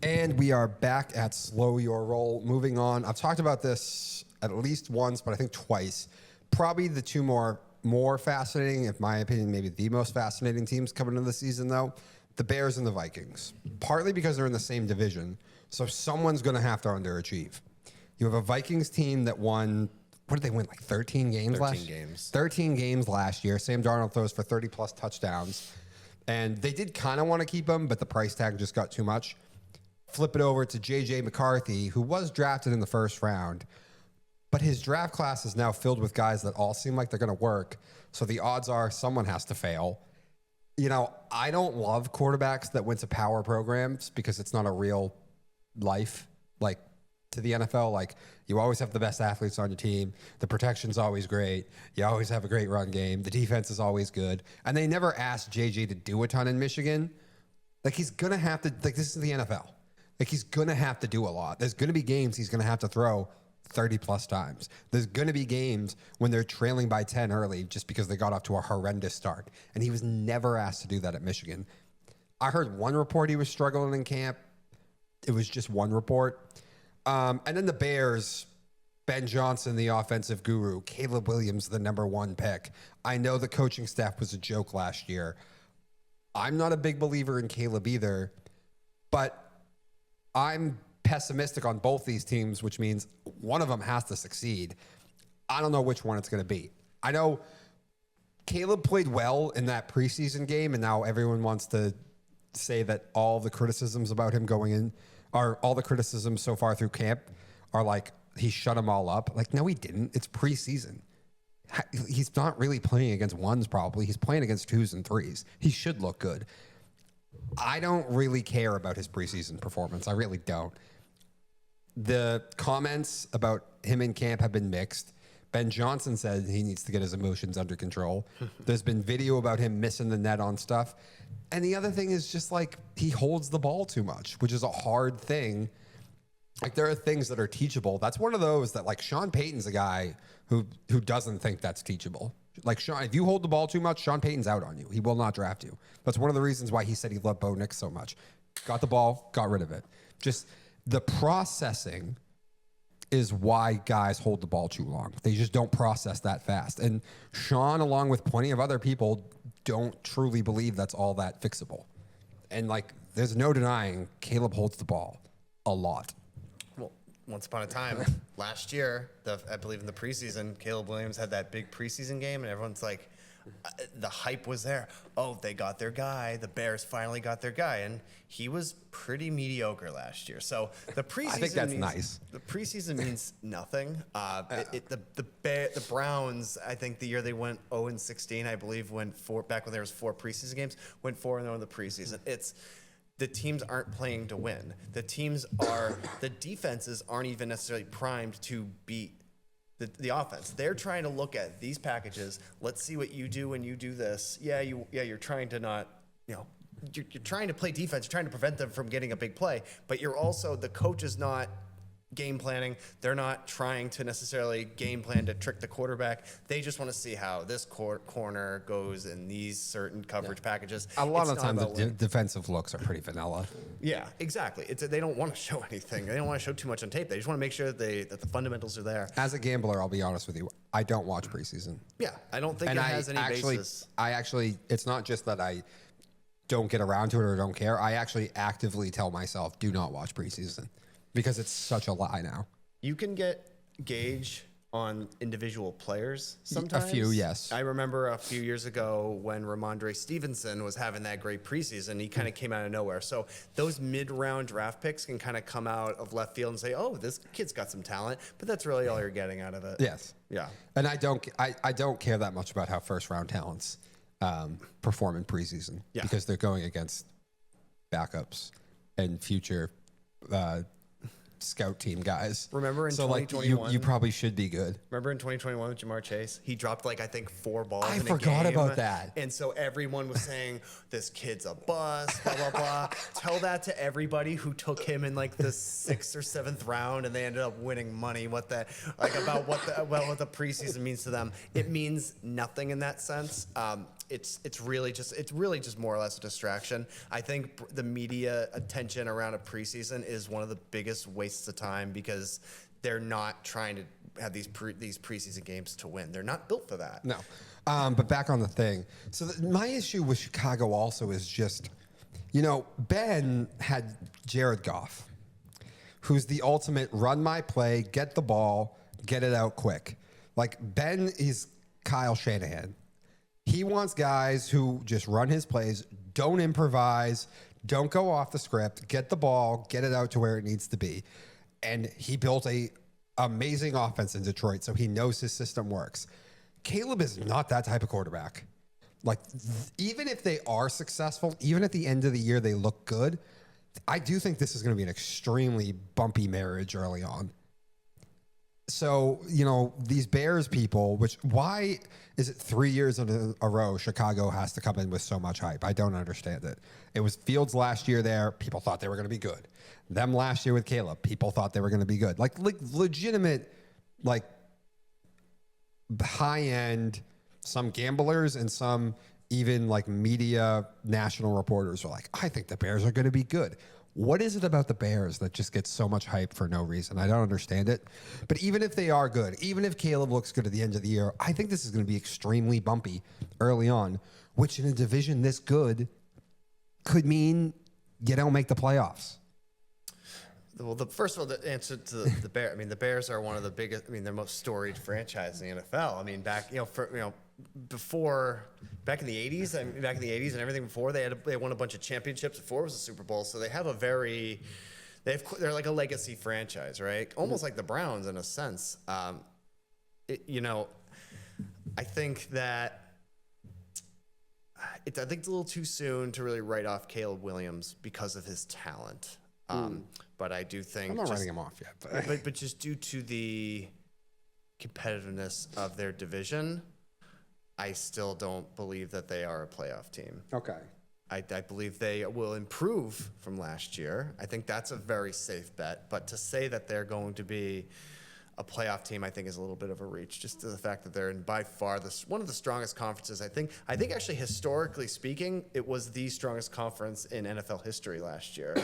S1: And we are back at Slo Ur Roll. Moving on. I've talked about this at least once, but I think twice. Probably the 2 more fascinating, in my opinion, maybe the most fascinating teams coming into the season, though, the Bears and the Vikings. Partly because they're in the same division, so someone's going to have to underachieve. You have a Vikings team that won... What did they win? Like 13 games last year? 13 games last year. Sam Darnold throws for 30-plus touchdowns. And they did kind of want to keep him, but the price tag just got too much. Flip it over to J.J. McCarthy, who was drafted in the first round. But his draft class is now filled with guys that all seem like they're going to work. So the odds are someone has to fail. You know, I don't love quarterbacks that went to power programs because it's not a real life. Like, to the NFL, like, you always have the best athletes on your team. The protection's always great. You always have a great run game. The defense is always good. And they never asked JJ to do a ton in Michigan. Like, he's going to have to, like, this is the NFL. Like, he's going to have to do a lot. There's going to be games he's going to have to throw 30-plus times. There's going to be games when they're trailing by 10 early just because they got off to a horrendous start. And he was never asked to do that at Michigan. I heard one report he was struggling in camp. It was just one report. And then the Bears, Ben Johnson, the offensive guru, Caleb Williams, the number 1 pick. I know the coaching staff was a joke last year. I'm not a big believer in Caleb either, but I'm pessimistic on both these teams, which means one of them has to succeed. I don't know which one it's going to be. I know Caleb played well in that preseason game, and now everyone wants to say that all the criticisms about him going in all the criticisms so far through camp are like he shut them all up. Like, no, he didn't. It's preseason. He's not really playing against 1s probably. He's playing against 2s and 3s. He should look good. I don't really care about his preseason performance. I really don't. The comments about him in camp have been mixed. Ben Johnson said he needs to get his emotions under control. There's been video about him missing the net on stuff. And the other thing is just like he holds the ball too much, which is a hard thing. Like, there are things that are teachable. That's one of those that, like, Sean Payton's a guy who doesn't think that's teachable. Like, Sean, if you hold the ball too much, Sean Payton's out on you. He will not draft you. That's one of the reasons why he said he loved Bo Nix so much. Got the ball, got rid of it. Just the processing is why guys hold the ball too long. They just don't process that fast. And Sean, along with plenty of other people, don't truly believe that's all that fixable. And, like, there's no denying Caleb holds the ball a lot.
S2: Well, once upon a time, last year, I believe in the preseason, Caleb Williams had that big preseason game, and everyone's like, the hype was there. Oh, they got their guy. The Bears finally got their guy, and he was pretty mediocre last year. So the preseason,
S1: I think that's nice.
S2: The preseason means nothing. The Browns, I think the year they went 0-16, I believe, back when there was 4 preseason games, went 4-0 in the preseason. The teams aren't playing to win. The defenses aren't even necessarily primed to beat the offense. They're trying to look at these packages. Let's see what you do when you do this. You're trying to not, you're trying to play defense. You're trying to prevent them from getting a big play, but you're also, the coach is not game planning. They're not trying to necessarily game plan to trick the quarterback. They just want to see how this corner goes in these certain coverage packages.
S1: A lot of times the defensive looks are pretty vanilla.
S2: Yeah, exactly. They don't want to show anything. They don't want to show too much on tape. They just want to make sure that the fundamentals are there.
S1: As a gambler, I'll be honest with you, I don't watch preseason.
S2: Yeah, I don't think it has any basis.
S1: It's not just that I don't get around to it or don't care. I actually actively tell myself, do not watch preseason. Because it's such a lie now.
S2: You can get gauge on individual players sometimes.
S1: A few, yes.
S2: I remember a few years ago when Ramondre Stevenson was having that great preseason, he kind of came out of nowhere. So those mid-round draft picks can kind of come out of left field and say, oh, this kid's got some talent, but that's really all you're getting out of it.
S1: Yes.
S2: Yeah.
S1: And I don't care that much about how first-round talents perform in preseason because they're going against backups and future scout team guys.
S2: Remember in 2021?
S1: You probably should be good.
S2: Remember in 2021 with Jamar Chase? He dropped I think 4 balls in a game.
S1: I forgot about that.
S2: And so everyone was saying, this kid's a bust, blah, blah, blah. Tell that to everybody who took him in the 6th or 7th round and they ended up winning money. About what the preseason means to them. It means nothing in that sense. It's really just more or less a distraction. I think the media attention around a preseason is one of the biggest wastes of time because they're not trying to have these preseason games to win. They're not built for that.
S1: No. But back on the thing. So my issue with Chicago also is just, Ben had Jared Goff, who's the ultimate run my play, get the ball, get it out quick. Ben is Kyle Shanahan. He wants guys who just run his plays, don't improvise, don't go off the script, get the ball, get it out to where it needs to be. And he built a amazing offense in Detroit, so he knows his system works. Caleb is not that type of quarterback. Even if they are successful, even at the end of the year they look good, I do think this is going to be an extremely bumpy marriage early on. So, these Bears people, why is it 3 years in a row Chicago has to come in with so much hype? I don't understand it. It was Fields last year there. People thought they were going to be good. Them last year with Caleb. People thought they were going to be good. Legitimate, high-end, some gamblers and some even media national reporters were like, I think the Bears are going to be good. What is it about the Bears that just gets so much hype for no reason? I don't understand it. But even if they are good, even if Caleb looks good at the end of the year, I think this is going to be extremely bumpy early on, which in a division this good could mean you don't make the playoffs.
S2: Well, first of all, the answer to the Bears. The Bears are one of the biggest. Their most storied franchise in the NFL. Back in the 80s, and everything before, they won a bunch of championships before it was a Super Bowl. So they have they're like a legacy franchise, right? Almost like the Browns in a sense. I think that I think it's a little too soon to really write off Caleb Williams because of his talent. But I do think
S1: I'm not writing him off yet.
S2: But just due to the competitiveness of their division, I still don't believe that they are a playoff team.
S1: Okay.
S2: I believe they will improve from last year. I think that's a very safe bet. But to say that they're going to be a playoff team, I think, is a little bit of a reach, just to the fact that they're in by far one of the strongest conferences. I think actually, historically speaking, it was the strongest conference in NFL history last year.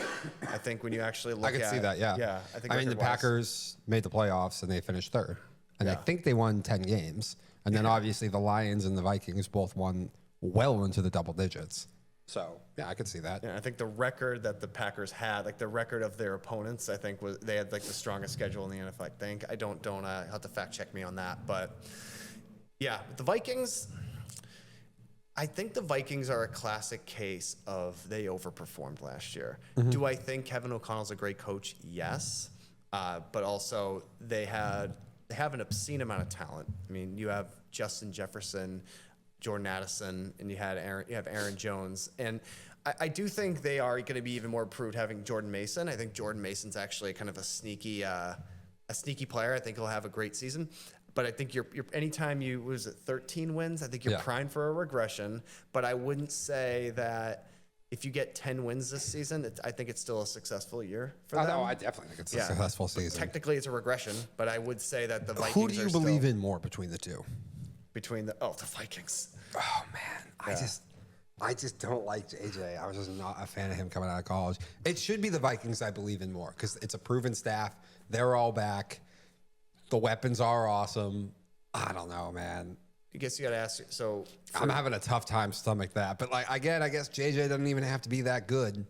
S2: I think when you actually look at it.
S1: I can see that, yeah.
S2: Yeah.
S1: The Packers made the playoffs and they finished third. And I think they won 10 games. And then obviously the Lions and the Vikings both won well into the double digits. So, yeah, I could see that.
S2: Yeah, I think the record that the Packers had, like the record of their opponents, I think was they had like the strongest schedule in the NFL. I think I don't have to fact check me on that, but yeah, the Vikings. I think the Vikings are a classic case of they overperformed last year. Do I think Kevin O'Connell's a great coach? Yes, but also they have an obscene amount of talent. I mean, you have Justin Jefferson, Jordan Addison, and you have Aaron Jones, and I do think they are going to be even more improved having Jordan Mason. I think Jordan Mason's actually kind of a sneaky player. I think he'll have a great season. But I think you're anytime you was it 13 wins, I think you're primed for a regression. But I wouldn't say that if you get 10 wins this season, I think it's still a successful year for them.
S1: No, I definitely think it's a successful season.
S2: Technically, it's a regression, but I would say that the Vikings.
S1: Who do you believe in more between the two?
S2: Between the Vikings.
S1: Oh man, I just don't like JJ. I was just not a fan of him coming out of college. It should be the Vikings I believe in more because it's a proven staff. They're all back. The weapons are awesome. I don't know, man.
S2: I guess you got to ask. So
S1: I'm having a tough time stomach that. But like again, I guess JJ doesn't even have to be that good.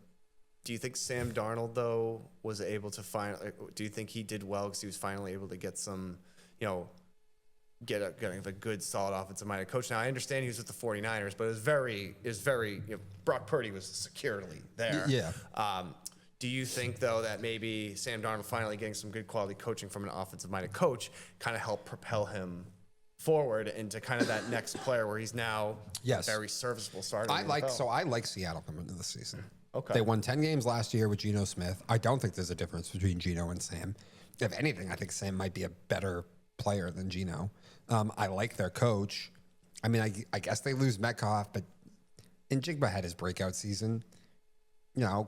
S2: Do you think Sam Darnold though was able to find? Do you think he did well because he was finally able to get some, get a good solid offensive minded coach? Now I understand he was with the 49ers, but it was very Brock Purdy was securely there.
S1: Yeah.
S2: Do you think, though, that maybe Sam Darnold finally getting some good quality coaching from an offensive-minded coach kind of helped propel him forward into kind of that next player where he's now a very serviceable starter?
S1: I like Seattle coming into the season.
S2: Okay.
S1: They won 10 games last year with Geno Smith. I don't think there's a difference between Geno and Sam. If anything, I think Sam might be a better player than Geno. I like their coach. I mean, I guess they lose Metcalf, but Njigba had his breakout season.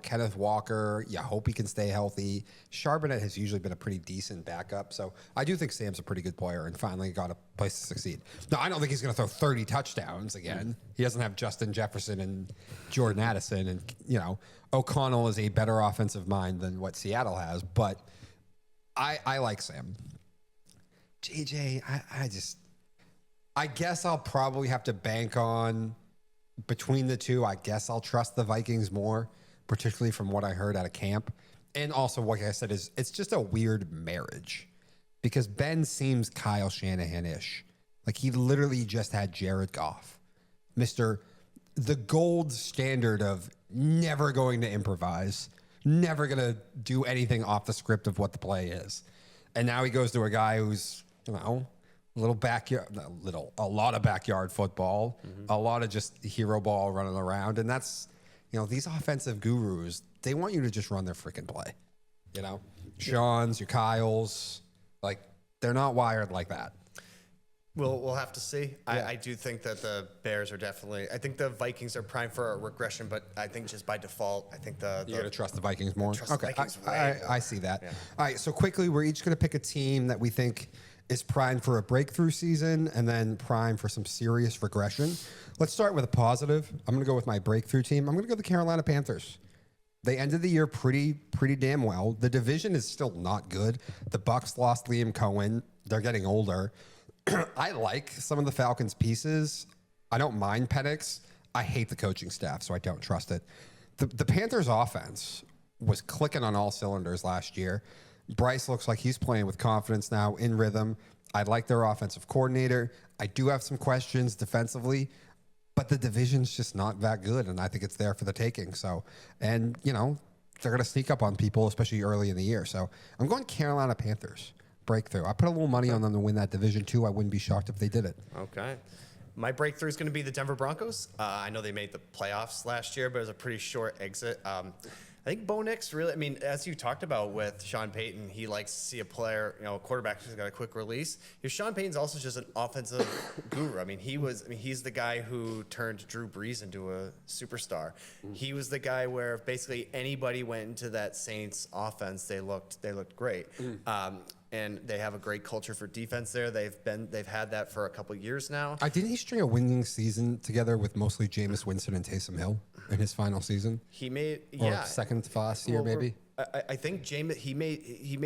S1: Kenneth Walker, you hope he can stay healthy. Charbonnet has usually been a pretty decent backup. So I do think Sam's a pretty good player and finally got a place to succeed. Now, I don't think he's going to throw 30 touchdowns again. He doesn't have Justin Jefferson and Jordan Addison. And, O'Connell is a better offensive mind than what Seattle has. But I like Sam. JJ, I guess I'll probably have to bank on between the two. I guess I'll trust the Vikings more, particularly from what I heard out of camp. And also, like I said, it's just a weird marriage because Ben seems Kyle Shanahan-ish. Like he literally just had Jared Goff, the gold standard of never going to improvise, never going to do anything off the script of what the play is. And now he goes to a guy who's, a lot of backyard football, a lot of just hero ball running around. And that's, these offensive gurus, they want you to just run their freaking play. Sean's, your Kyles, like they're not wired like that.
S2: We'll have to see. Yeah. I do think that the Bears are definitely. I think the Vikings are primed for a regression, but I think just by default, I think you're
S1: going to trust the Vikings more.
S2: Okay,
S1: I see that.
S2: Yeah.
S1: All right, so quickly, we're each going to pick a team that we think is primed for a breakthrough season and then primed for some serious regression. Let's start with a positive. I'm going to go with my breakthrough team. I'm going to go the Carolina Panthers. They ended the year pretty damn well. The division is still not good. The Bucs lost Liam Cohen. They're getting older. I like some of the Falcons' pieces. I don't mind Penix. I hate the coaching staff, so I don't trust it. The Panthers' offense was clicking on all cylinders last year. Bryce looks like he's playing with confidence now, in rhythm. I like their offensive coordinator. I do have some questions defensively, but the division's just not that good, and I think it's there for the taking. So, and, they're going to sneak up on people, especially early in the year. So I'm going Carolina Panthers. Breakthrough. I put a little money on them to win that division, too. I wouldn't be shocked if they did it.
S2: Okay. My breakthrough is going to be the Denver Broncos. I know they made the playoffs last year, but it was a pretty short exit. I think Bo Nix really, as you talked about with Sean Payton, he likes to see a player, a quarterback who's got a quick release. Sean Payton's also just an offensive guru. He's the guy who turned Drew Brees into a superstar. He was the guy where basically anybody went into that Saints offense, they looked great. And they have a great culture for defense there. They've had that for a couple of years now.
S1: Didn't he string a winning season together with mostly Jameis Winston and Taysom Hill in his final season?
S2: He made
S1: second to last year, maybe.
S2: I think he made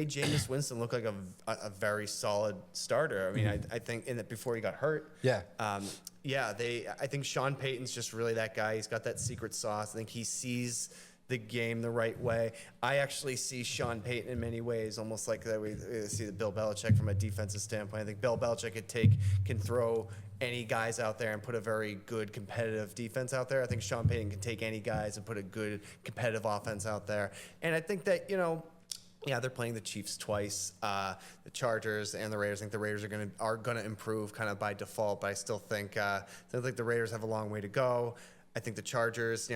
S2: Jameis Winston look like a very solid starter. I mean, I think in that before he got hurt.
S1: Yeah.
S2: I think Sean Payton's just really that guy. He's got that secret sauce. I think he sees the game the right way. I actually see Sean Payton in many ways almost like that we see the Bill Belichick from a defensive standpoint. I think Bill Belichick can throw any guys out there and put a very good competitive defense out there. I think Sean Payton can take any guys and put a good competitive offense out there. And I think that, they're playing the Chiefs twice, the Chargers and the Raiders. I think the Raiders are gonna improve kind of by default, but I still think the Raiders have a long way to go. I think the Chargers,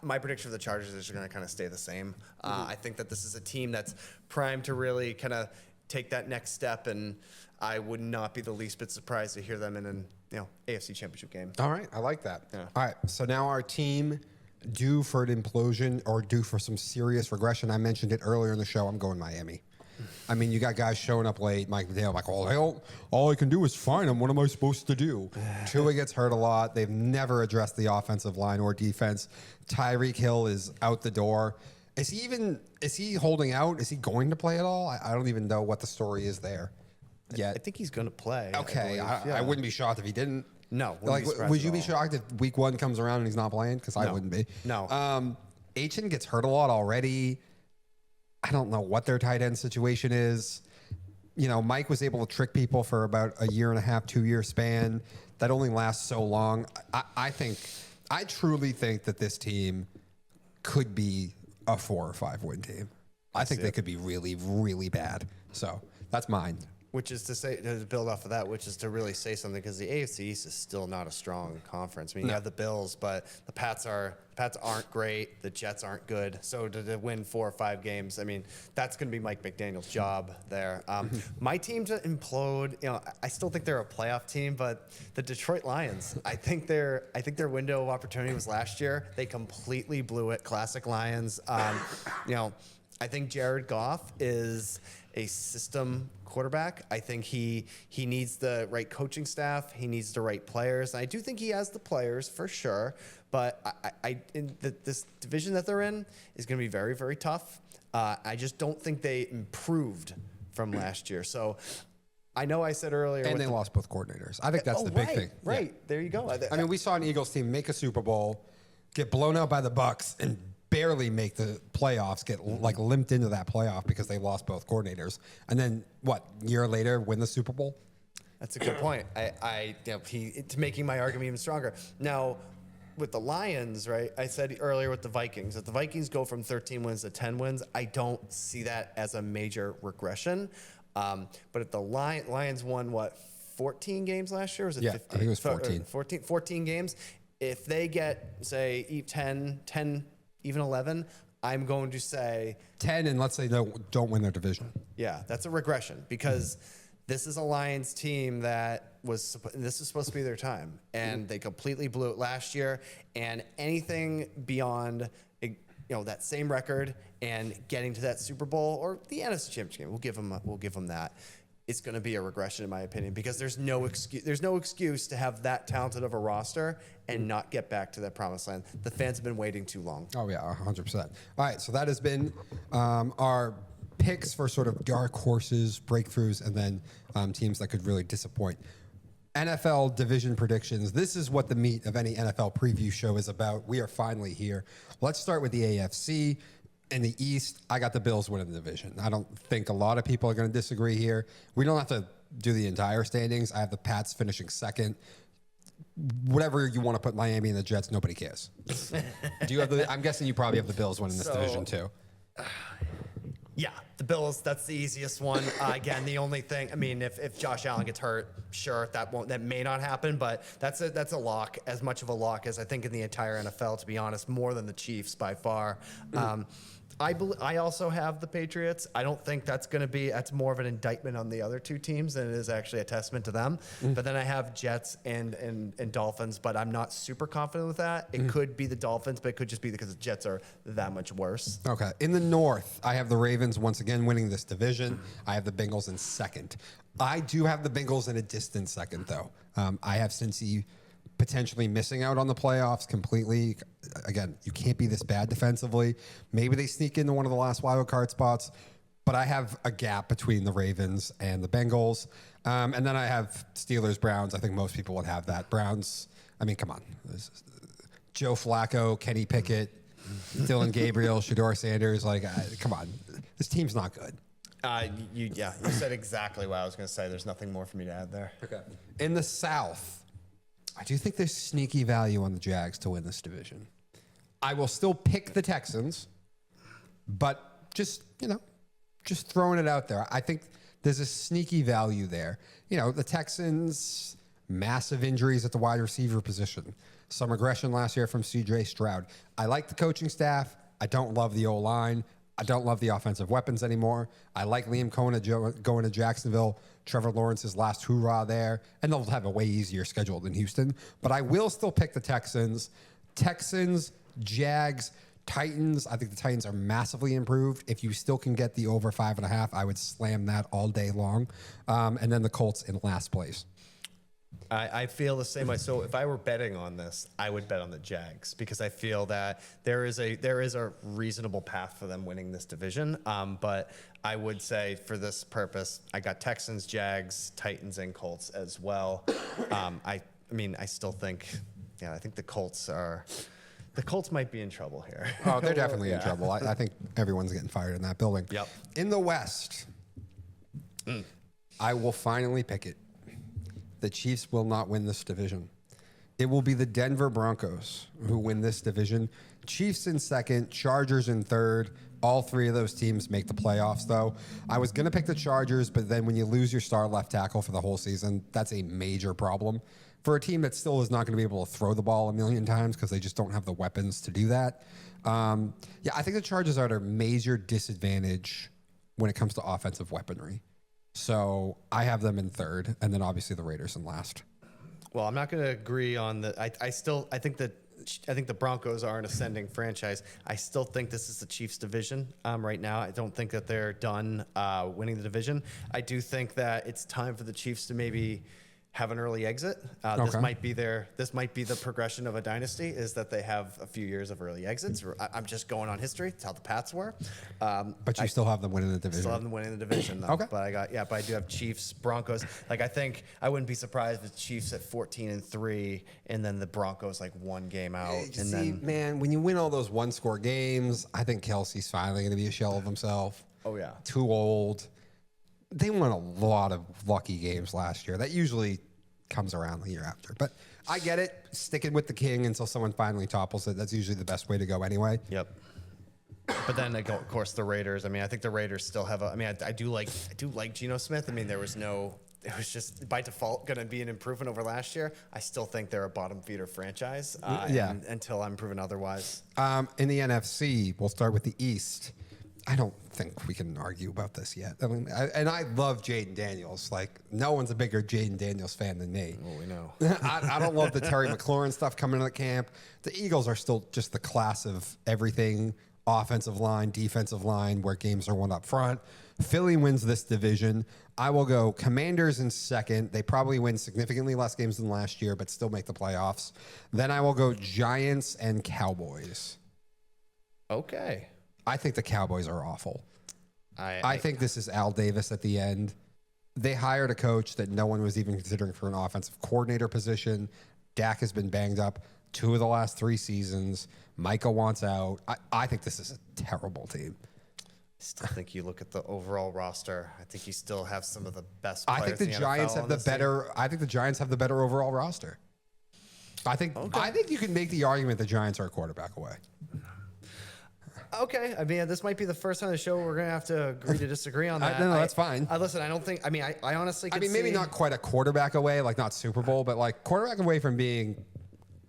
S2: my prediction for the Chargers is they're going to kind of stay the same. I think that this is a team that's primed to really kind of take that next step, and I would not be the least bit surprised to hear them in an AFC Championship game.
S1: All right, I like that.
S2: Yeah.
S1: All right, so now our team due for an implosion or due for some serious regression. I mentioned it earlier in the show. I'm going Miami. I mean, you got guys showing up late. Mike McDaniel, like, oh, hell, all I can do is find him. What am I supposed to do? Tua gets hurt a lot. They've never addressed the offensive line or defense. Tyreek Hill is out the door. Is he holding out? Is he going to play at all? I don't even know what the story is there yet.
S2: I think he's going to play.
S1: Okay, I wouldn't be shocked if he didn't.
S2: No.
S1: Would you be shocked if week 1 comes around and he's not playing? Because I wouldn't be.
S2: No.
S1: Achan gets hurt a lot already. I don't know what their tight end situation is. Mike was able to trick people for about a year and a half, 2-year span. That only lasts so long. I truly think that this team could be a 4 or 5 win team. I think they could be really, really bad. So that's mine.
S2: Which is to build off of that, which is to really say something, because the AFC East is still not a strong conference. I mean, you have the Bills, but the Pats aren't great. The Jets aren't good. So to win 4 or 5 games, I mean, that's going to be Mike McDaniel's job there. My team to implode, I still think they're a playoff team, but the Detroit Lions, I think their window of opportunity was last year. They completely blew it. Classic Lions. I think Jared Goff is a system quarterback. I think he needs the right coaching staff. He needs the right players. And I do think he has the players for sure. But this division that they're in is going to be very, very tough. I just don't think they improved from last year. So I know I said earlier.
S1: And they lost both coordinators. I think that's the big thing.
S2: Right.
S1: Yeah.
S2: There you go.
S1: I mean, we saw an Eagles team make a Super Bowl, get blown out by the Bucs, and barely make the playoffs, get limped into that playoff because they lost both coordinators. And then, year later, win the Super Bowl?
S2: That's a good point. To making my argument even stronger. Now, with the Lions, right, I said earlier with the Vikings, if the Vikings go from 13 wins to 10 wins, I don't see that as a major regression. But if the Lions won, 14 games last year? Or was it 15?
S1: I think it was 14.
S2: 14 games. If they get, say, 10, even 11, I'm going to say
S1: 10, and let's say don't win their division.
S2: Yeah, that's a regression, because this is a Lions team that this is supposed to be their time, and they completely blew it last year. And anything beyond that same record and getting to that Super Bowl or the NFC Championship game, we'll give them that. It's going to be a regression, in my opinion, because there's no excuse to have that talented of a roster and not get back to that promised land. The fans have been waiting too long.
S1: Oh, yeah, 100%. All right, so that has been our picks for sort of dark horses, breakthroughs, and then teams that could really disappoint. NFL division predictions. This is what the meat of any NFL preview show is about. We are finally here. Let's start with the AFC. In the East, I got the Bills winning the division. I don't think a lot of people are going to disagree here. We don't have to do the entire standings. I have the Pats finishing second. Whatever you want to put Miami and the Jets, nobody cares. Do you have I'm guessing you probably have the Bills winning this division too.
S2: Yeah, the Bills, that's the easiest one. Again, the only thing, I mean, if Josh Allen gets hurt, sure, that may not happen, but that's a lock, as much of a lock as I think in the entire NFL, to be honest, more than the Chiefs by far. I also have the Patriots. I don't think that's more of an indictment on the other two teams than it is actually a testament to them. But then I have Jets and Dolphins, but I'm not super confident with that. It could be the Dolphins, but it could just be because the Jets are that much worse.
S1: Okay. In the North, I have the Ravens once again winning this division. I have the Bengals in second. I do have the Bengals in a distant second, though. I have Cincy potentially missing out on the playoffs completely. Again, you can't be this bad defensively. Maybe they sneak into one of the last wild card spots, but I have a gap between the Ravens and the Bengals. And then I have Steelers, Browns. I think most people would have that. Browns, I mean, come on. Joe Flacco, Kenny Pickett, Dylan Gabriel, Shador Sanders. Like, come on. This team's not good.
S2: You said exactly what I was going to say. There's nothing more for me to add there.
S1: Okay. In the South, I do think there's sneaky value on the Jags to win this division. I will still pick the Texans, but just throwing it out there. I think there's a sneaky value there. The Texans, massive injuries at the wide receiver position. Some regression last year from C.J. Stroud. I like the coaching staff. I don't love the O-line. I don't love the offensive weapons anymore. I like Liam Cohen going to Jacksonville. Trevor Lawrence's last hoorah there. And they'll have a way easier schedule than Houston. But I will still pick the Texans. Texans, Jags, Titans. I think the Titans are massively improved. If you still can get the over 5.5, I would slam that all day long. And then the Colts in last place.
S2: I feel the same way. So if I were betting on this, I would bet on the Jags because I feel that there is a reasonable path for them winning this division. But I would say for this purpose, I got Texans, Jags, Titans, and Colts as well. I still think, I think the Colts might be in trouble here.
S1: Oh, they're definitely in trouble. I think everyone's getting fired in that building.
S2: Yep.
S1: In the West, I will finally pick it. The Chiefs will not win this division. It will be the Denver Broncos who win this division. Chiefs in second, Chargers in third. All three of those teams make the playoffs, though. I was going to pick the Chargers, but then when you lose your star left tackle for the whole season, that's a major problem. For a team that still is not going to be able to throw the ball a million times because they just don't have the weapons to do that. I think the Chargers are at a major disadvantage when it comes to offensive weaponry. So I have them in third, and then obviously the Raiders in last.
S2: Well, I'm not going to agree on the. I think the Broncos are an ascending franchise. I still think this is the Chiefs' division right now. I don't think that they're done winning the division. I do think that it's time for the Chiefs to maybe have an early exit. This might be the progression of a dynasty, is that they have a few years of early exits. I'm just going on history. It's how the Pats were.
S1: But you still have them winning the division.
S2: Still have them winning the division, though.
S1: Okay.
S2: But I do have Chiefs, Broncos. I think I wouldn't be surprised if Chiefs at 14-3, and then the Broncos one game out.
S1: Man, when you win all those one-score games, I think Kelsey's finally going to be a shell of himself.
S2: Oh yeah.
S1: Too old. They won a lot of lucky games last year. That usually comes around the year after. But I get it. Sticking with the king until someone finally topples it. That's usually the best way to go anyway.
S2: Yep. But then, of course, the Raiders. I think the Raiders still have I do like Geno Smith. It was just by default going to be an improvement over last year. I still think they're a bottom feeder franchise until I'm proven otherwise.
S1: In the NFC, we'll start with the East. I don't think we can argue about this yet. I love Jaden Daniels. No one's a bigger Jaden Daniels fan than me.
S2: Well, we know.
S1: I don't love the Terry McLaurin stuff coming into the camp. The Eagles are still just the class of everything. Offensive line, defensive line, where games are won up front. Philly wins this division. I will go Commanders in second. They probably win significantly less games than last year, but still make the playoffs. Then I will go Giants and Cowboys.
S2: Okay.
S1: I think the Cowboys are awful. I think this is Al Davis at the end. They hired a coach that no one was even considering for an offensive coordinator position. Dak has been banged up 2 of the last 3 seasons. Micah wants out. I think this is a terrible team.
S2: I still think you look at the overall roster. I think you still have some of the best players.
S1: I think the Giants have the better. I think the Giants have the better overall roster. I think you can make the argument the Giants are a quarterback away.
S2: Okay, this might be the first time on the show we're going to have to agree to disagree on that.
S1: No, that's fine.
S2: Listen, I don't think. I honestly.
S1: Maybe not quite a quarterback away, not Super Bowl, but quarterback away from being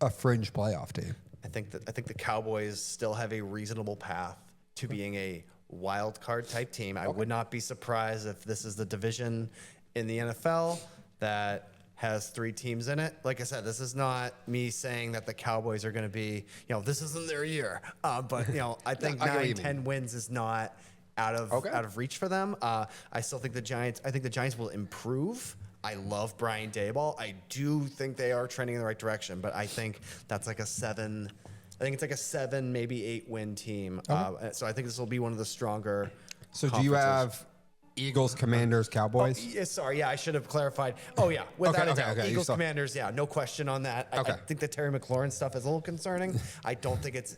S1: a fringe playoff team.
S2: I think the Cowboys still have a reasonable path to being a wild card type team. I would not be surprised if this is the division in the NFL that has 3 teams in it. Like I said, this is not me saying that the Cowboys are going to be, this isn't their year. But I think 9-10 wins is not out of reach for them. I still think the Giants will improve. I love Brian Daboll. I do think they are trending in the right direction, but I think that's like a 7. I think it's like a 7, maybe 8 win team. So I think this will be one of the stronger.
S1: So do you have Eagles, Commanders, Cowboys?
S2: Oh, yeah, sorry, yeah, I should have clarified. Oh yeah, without a doubt, Eagles, Commanders, yeah, no question on that. I think the Terry McLaurin stuff is a little concerning. I don't think it's.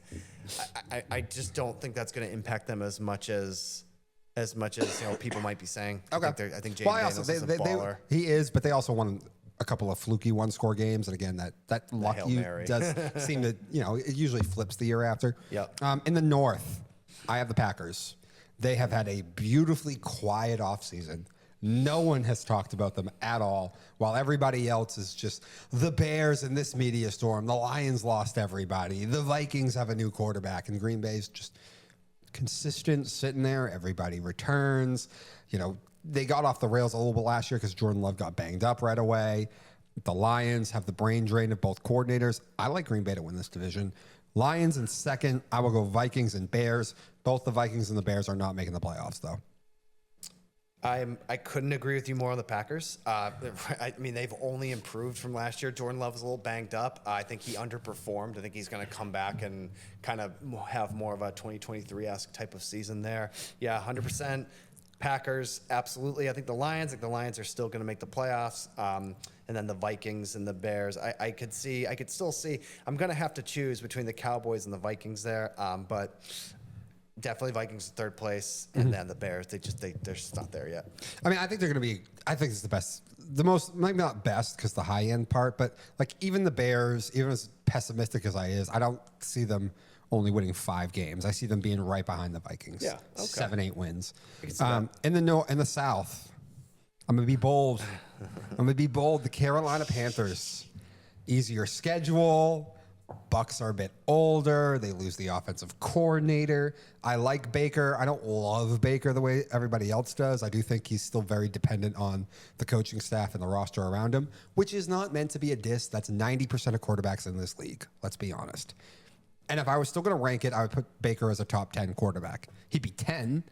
S2: I just don't think that's going to impact them as much as people might be saying.
S1: Okay.
S2: I think Jaden Daniels is a baller.
S1: He is, but they also won a couple of fluky one-score games, and again, that luck does seem to it usually flips the year after.
S2: Yep.
S1: In the North, I have the Packers. They have had a beautifully quiet offseason. No one has talked about them at all, while everybody else is just the Bears in this media storm. The Lions lost everybody. The Vikings have a new quarterback, and Green Bay's just consistent sitting there. Everybody returns. They got off the rails a little bit last year because Jordan Love got banged up right away. The Lions have the brain drain of both coordinators. I like Green Bay to win this division. Lions in second. I will go Vikings and Bears. Both the Vikings and the Bears are not making the playoffs, though.
S2: I couldn't agree with you more on the Packers. I mean, they've only improved from last year. Jordan Love was a little banged up. I think he underperformed. I think he's going to come back and kind of have more of a 2023-esque type of season there. Yeah, 100%. Packers, absolutely. I think the Lions are still going to make the playoffs. And then the Vikings and the Bears. I could still see. I'm going to have to choose between the Cowboys and the Vikings there. But definitely Vikings in third place, and then the Bears. They're just not there yet.
S1: I mean, I think they're going to be. I think it's the best, the most, maybe not best because the high end part, but like even the Bears, even as pessimistic as I don't see them only winning 5 games. I see them being right behind the Vikings.
S2: Yeah, okay.
S1: 7-8 wins. In the South, I'm gonna be bold. The Carolina Panthers, easier schedule. Bucks are a bit older. They lose the offensive coordinator. I like Baker. I don't love Baker the way everybody else does. I do think he's still very dependent on the coaching staff and the roster around him, which is not meant to be a diss. That's 90% of quarterbacks in this league. Let's be honest. And if I was still going to rank it, I would put Baker as a top 10 quarterback. He'd be 10,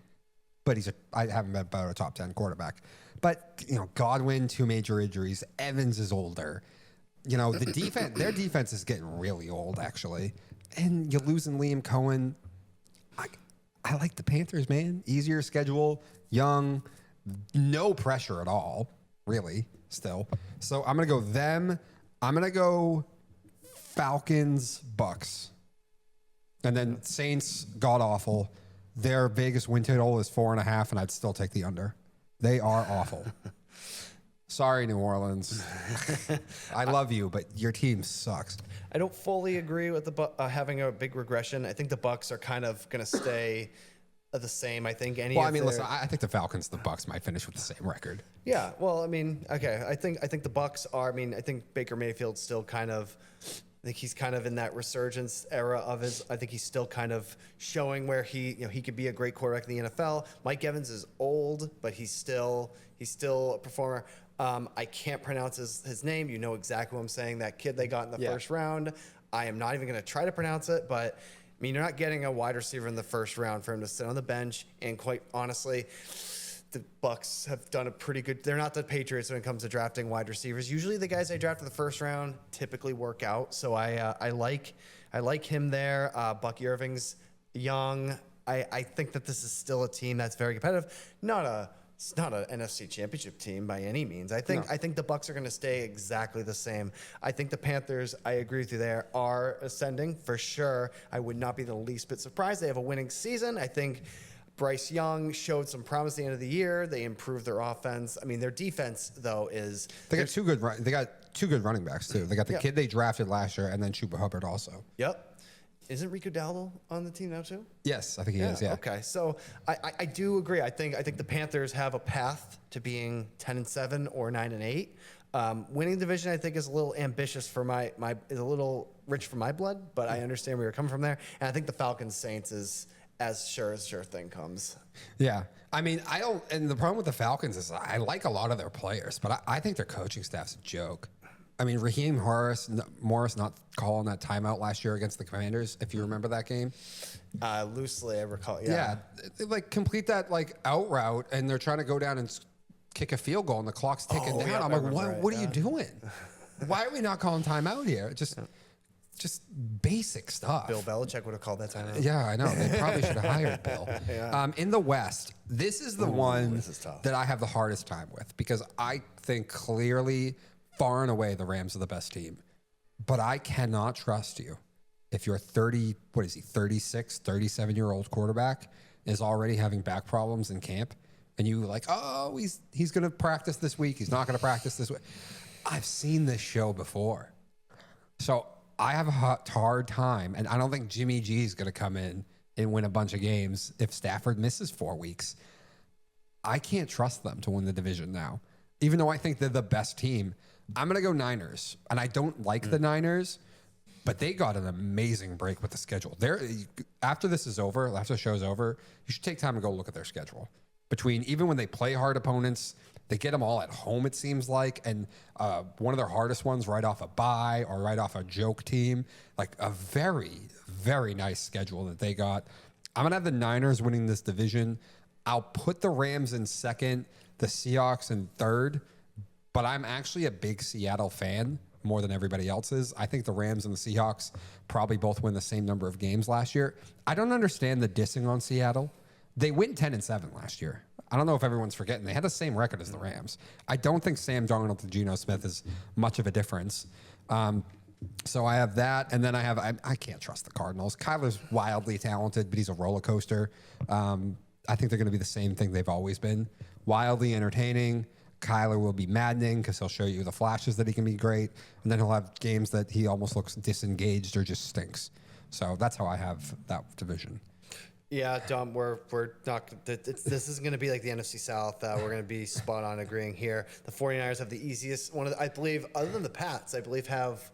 S1: but I haven't been about a top 10 quarterback. But, Godwin, 2 major injuries. Evans is older. The defense, their defense is getting really old, actually. And you're losing Liam Cohen. I like the Panthers, man. Easier schedule, young, no pressure at all, really, still. So I'm going to go them. I'm going to go Falcons, Bucks. And then Saints, god-awful. Their Vegas win total is 4.5, and I'd still take the under. They are awful. Sorry, New Orleans. I love you, but your team sucks.
S2: I don't fully agree with having a big regression. I think the Bucks are kind of going to stay the same. I think
S1: listen, I think the Falcons, the Bucks might finish with the same record.
S2: Yeah, well, I mean, okay. I think the Bucks are. I mean, I think Baker Mayfield's still kind of. I think he's kind of in that resurgence era of his. I think he's still kind of showing where he could be a great quarterback in the NFL. Mike Evans is old, but he's still a performer. I can't pronounce his name. You know exactly what I'm saying. That kid they got in the first round. I am not even going to try to pronounce it, but I mean, you're not getting a wide receiver in the first round for him to sit on the bench. And quite honestly, the Bucks have done a pretty good. They're not the Patriots when it comes to drafting wide receivers. Usually, the guys they draft in the first round typically work out. So I like him there. Bucky Irving's young. I think that this is still a team that's very competitive. It's not an NFC Championship team by any means. I think the Bucks are going to stay exactly the same. I think the Panthers, I agree with you there, are ascending for sure. I would not be the least bit surprised. They have a winning season. I think Bryce Young showed some promise at the end of the year. They improved their offense. I mean, their defense though is
S1: they got two good running backs too. They got the kid they drafted last year, and then Chuba Hubbard also.
S2: Yep. Isn't Rico Dowdle on the team now too?
S1: Yes, I think he is. Yeah.
S2: Okay, so I do agree. I think the Panthers have a path to being 10-7 or 9-8. Winning the division, I think, is a little ambitious for is a little rich for my blood, but I understand where you're coming from there. And I think the Falcons Saints is as sure thing comes.
S1: Yeah. I mean, I don't. And the problem with the Falcons is I like a lot of their players, but I think their coaching staff's a joke. I mean, Raheem Morris not calling that timeout last year against the Commanders, if you remember that game.
S2: Loosely, I recall.
S1: Yeah. They complete that out route, and they're trying to go down and kick a field goal and the clock's ticking down.
S2: Yeah,
S1: I'm like, what are you doing? Why are we not calling timeout here? Just basic stuff.
S2: Bill Belichick would have called that timeout.
S1: Yeah, I know. They probably should have hired Bill. In the West, this is the one that I have the hardest time with because I think clearly, far and away, the Rams are the best team. But I cannot trust you if your 36, 37-year-old quarterback is already having back problems in camp and you like, oh, he's going to practice this week. He's not going to practice this week. I've seen this show before. So I have a hard time, and I don't think Jimmy G is going to come in and win a bunch of games if Stafford misses 4 weeks. I can't trust them to win the division now. Even though I think they're the best team, I'm going to go Niners. And I don't like the Niners, but they got an amazing break with the schedule. After this is over, after the show's over, you should take time to go look at their schedule. Even when they play hard opponents, they get them all at home, it seems like. And one of their hardest ones right off a bye or right off a joke team. Like a very, very nice schedule that they got. I'm going to have the Niners winning this division. I'll put the Rams in second, the Seahawks in third. But I'm actually a big Seattle fan more than everybody else is. I think the Rams and the Seahawks probably both win the same number of games last year. I don't understand the dissing on Seattle. They went 10-7 last year. I don't know if everyone's forgetting. They had the same record as the Rams. I don't think Sam Darnold to Geno Smith is much of a difference. So I have that, and then I can't trust the Cardinals. Kyler's wildly talented, but he's a roller coaster. I think they're going to be the same thing they've always been. Wildly entertaining. Kyler will be maddening because he'll show you the flashes that he can be great, and then he'll have games that he almost looks disengaged or just stinks. So that's how I have that division.
S2: Yeah, Dom, we're not. This isn't going to be like the NFC South. We're going to be spot on agreeing here. The 49ers have the easiest I believe, other than the Pats, I believe have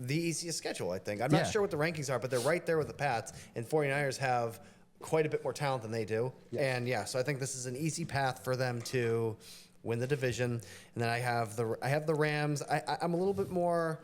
S2: the easiest schedule. I think I'm not sure what the rankings are, but they're right there with the Pats. And 49ers have quite a bit more talent than they do. Yeah. And so I think this is an easy path for them to win the division. And then I have the Rams. I'm a little bit more.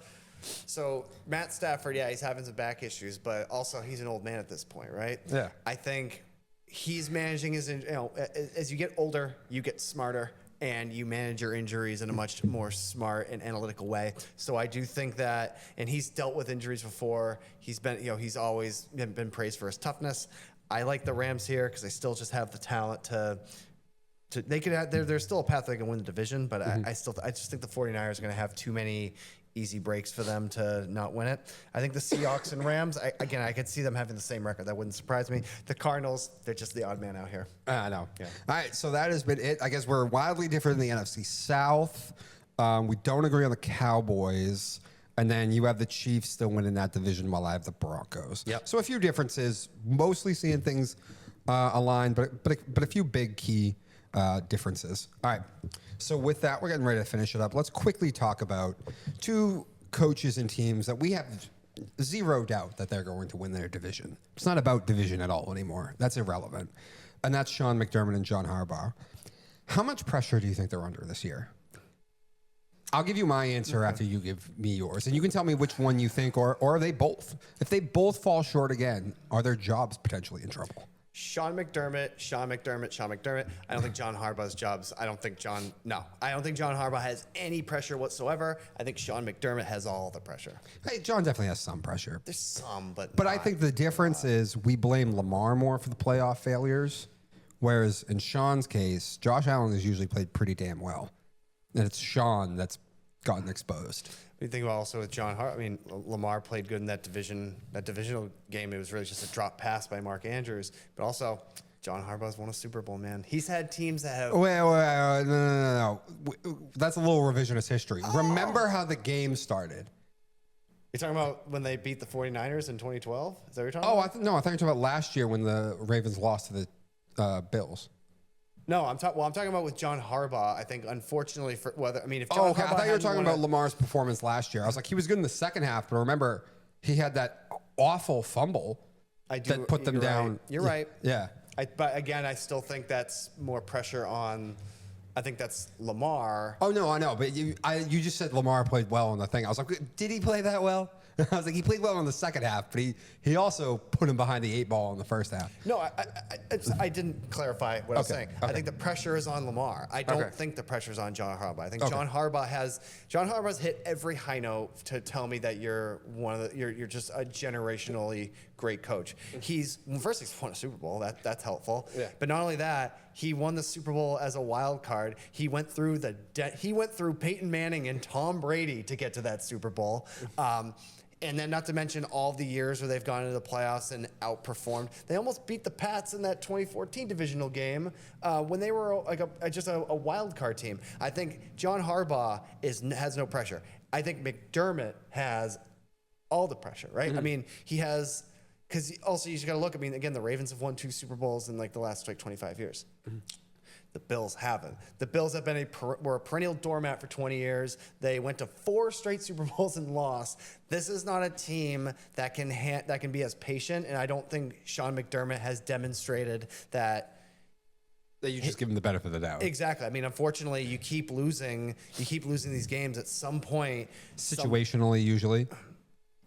S2: So Matt Stafford, he's having some back issues, but also he's an old man at this point, right?
S1: Yeah.
S2: I think he's managing his, as you get older, you get smarter and you manage your injuries in a much more smart and analytical way. So I do think that, and he's dealt with injuries before. He's been, he's always been praised for his toughness. I like the Rams here because they still just have the talent to they could have, there's still a path they can win the division, but I just think the 49ers are going to have too many easy breaks for them to not win it. I think the Seahawks and Rams, I could see them having the same record. That wouldn't surprise me. The Cardinals, they're just the odd man out here.
S1: I know.
S2: Yeah.
S1: All right, so that has been it. I guess we're wildly different in the NFC South. We don't agree on the Cowboys. And then you have the Chiefs still winning that division while I have the Broncos.
S2: Yep.
S1: So a few differences, mostly seeing things aligned, but a few big key differences. All right. So with that, we're getting ready to finish it up. Let's quickly talk about two coaches and teams that we have zero doubt that they're going to win their division. It's not about division at all anymore. That's irrelevant. And that's Sean McDermott and John Harbaugh. How much pressure do you think they're under this year? I'll give you my answer after you give me yours. And you can tell me which one you think, or are they both? If they both fall short again, are their jobs potentially in trouble?
S2: Sean McDermott. I don't think John Harbaugh's jobs. I don't think John Harbaugh has any pressure whatsoever. I think Sean McDermott has all the pressure.
S1: Hey, John definitely has some pressure.
S2: There's some, but
S1: I think the difference is we blame Lamar more for the playoff failures, whereas in Sean's case, Josh Allen has usually played pretty damn well. And it's Sean that's gotten exposed.
S2: You think about also with John Harbaugh. I mean, Lamar played good in that divisional game. It was really just a drop pass by Mark Andrews. But also, John Harbaugh's won a Super Bowl, man. He's had teams that have.
S1: Wait, no. That's a little revisionist history. Oh. Remember how the game started?
S2: You're talking about when they beat the 49ers in 2012? Is that what you're talking about?
S1: I thought you were talking about last year when the Ravens lost to the Bills.
S2: No, I'm talking about with John Harbaugh. I think, unfortunately, if John
S1: Harbaugh I thought you were talking about Lamar's performance last year. I was like, he was good in the second half, but remember, he had that awful fumble that put them down.
S2: Right. You're right.
S1: Yeah.
S2: But again, I still think that's more pressure on. I think that's Lamar.
S1: Oh no, I know, but you just said Lamar played well in the thing. I was like, did he play that well? I was like, he played well in the second half, but he also put him behind the 8 ball in the first half.
S2: No, I didn't clarify what I was saying.
S1: Okay.
S2: I think the pressure is on Lamar. I don't think the pressure is on John Harbaugh. I think John Harbaugh's hit every high note to tell me that you're you're just a generationally great coach. He's won a Super Bowl. That's helpful.
S1: Yeah.
S2: But not only that, he won the Super Bowl as a wild card. He went through Peyton Manning and Tom Brady to get to that Super Bowl. And then not to mention all the years where they've gone into the playoffs and outperformed. They almost beat the Pats in that 2014 divisional game when they were just a wild card team. I think John Harbaugh has no pressure. I think McDermott has all the pressure, right? I mean, he has, because also you just got to look. I mean, again, the Ravens have won 2 Super Bowls in like the last 25 years. The Bills haven't. The Bills have been were a perennial doormat for 20 years. They went to 4 straight Super Bowls and lost. This is not a team that can be as patient, and I don't think Sean McDermott has demonstrated that.
S1: That you just give him the benefit of the doubt.
S2: Exactly. I mean, unfortunately, you keep losing these games at some point.
S1: Situationally, usually.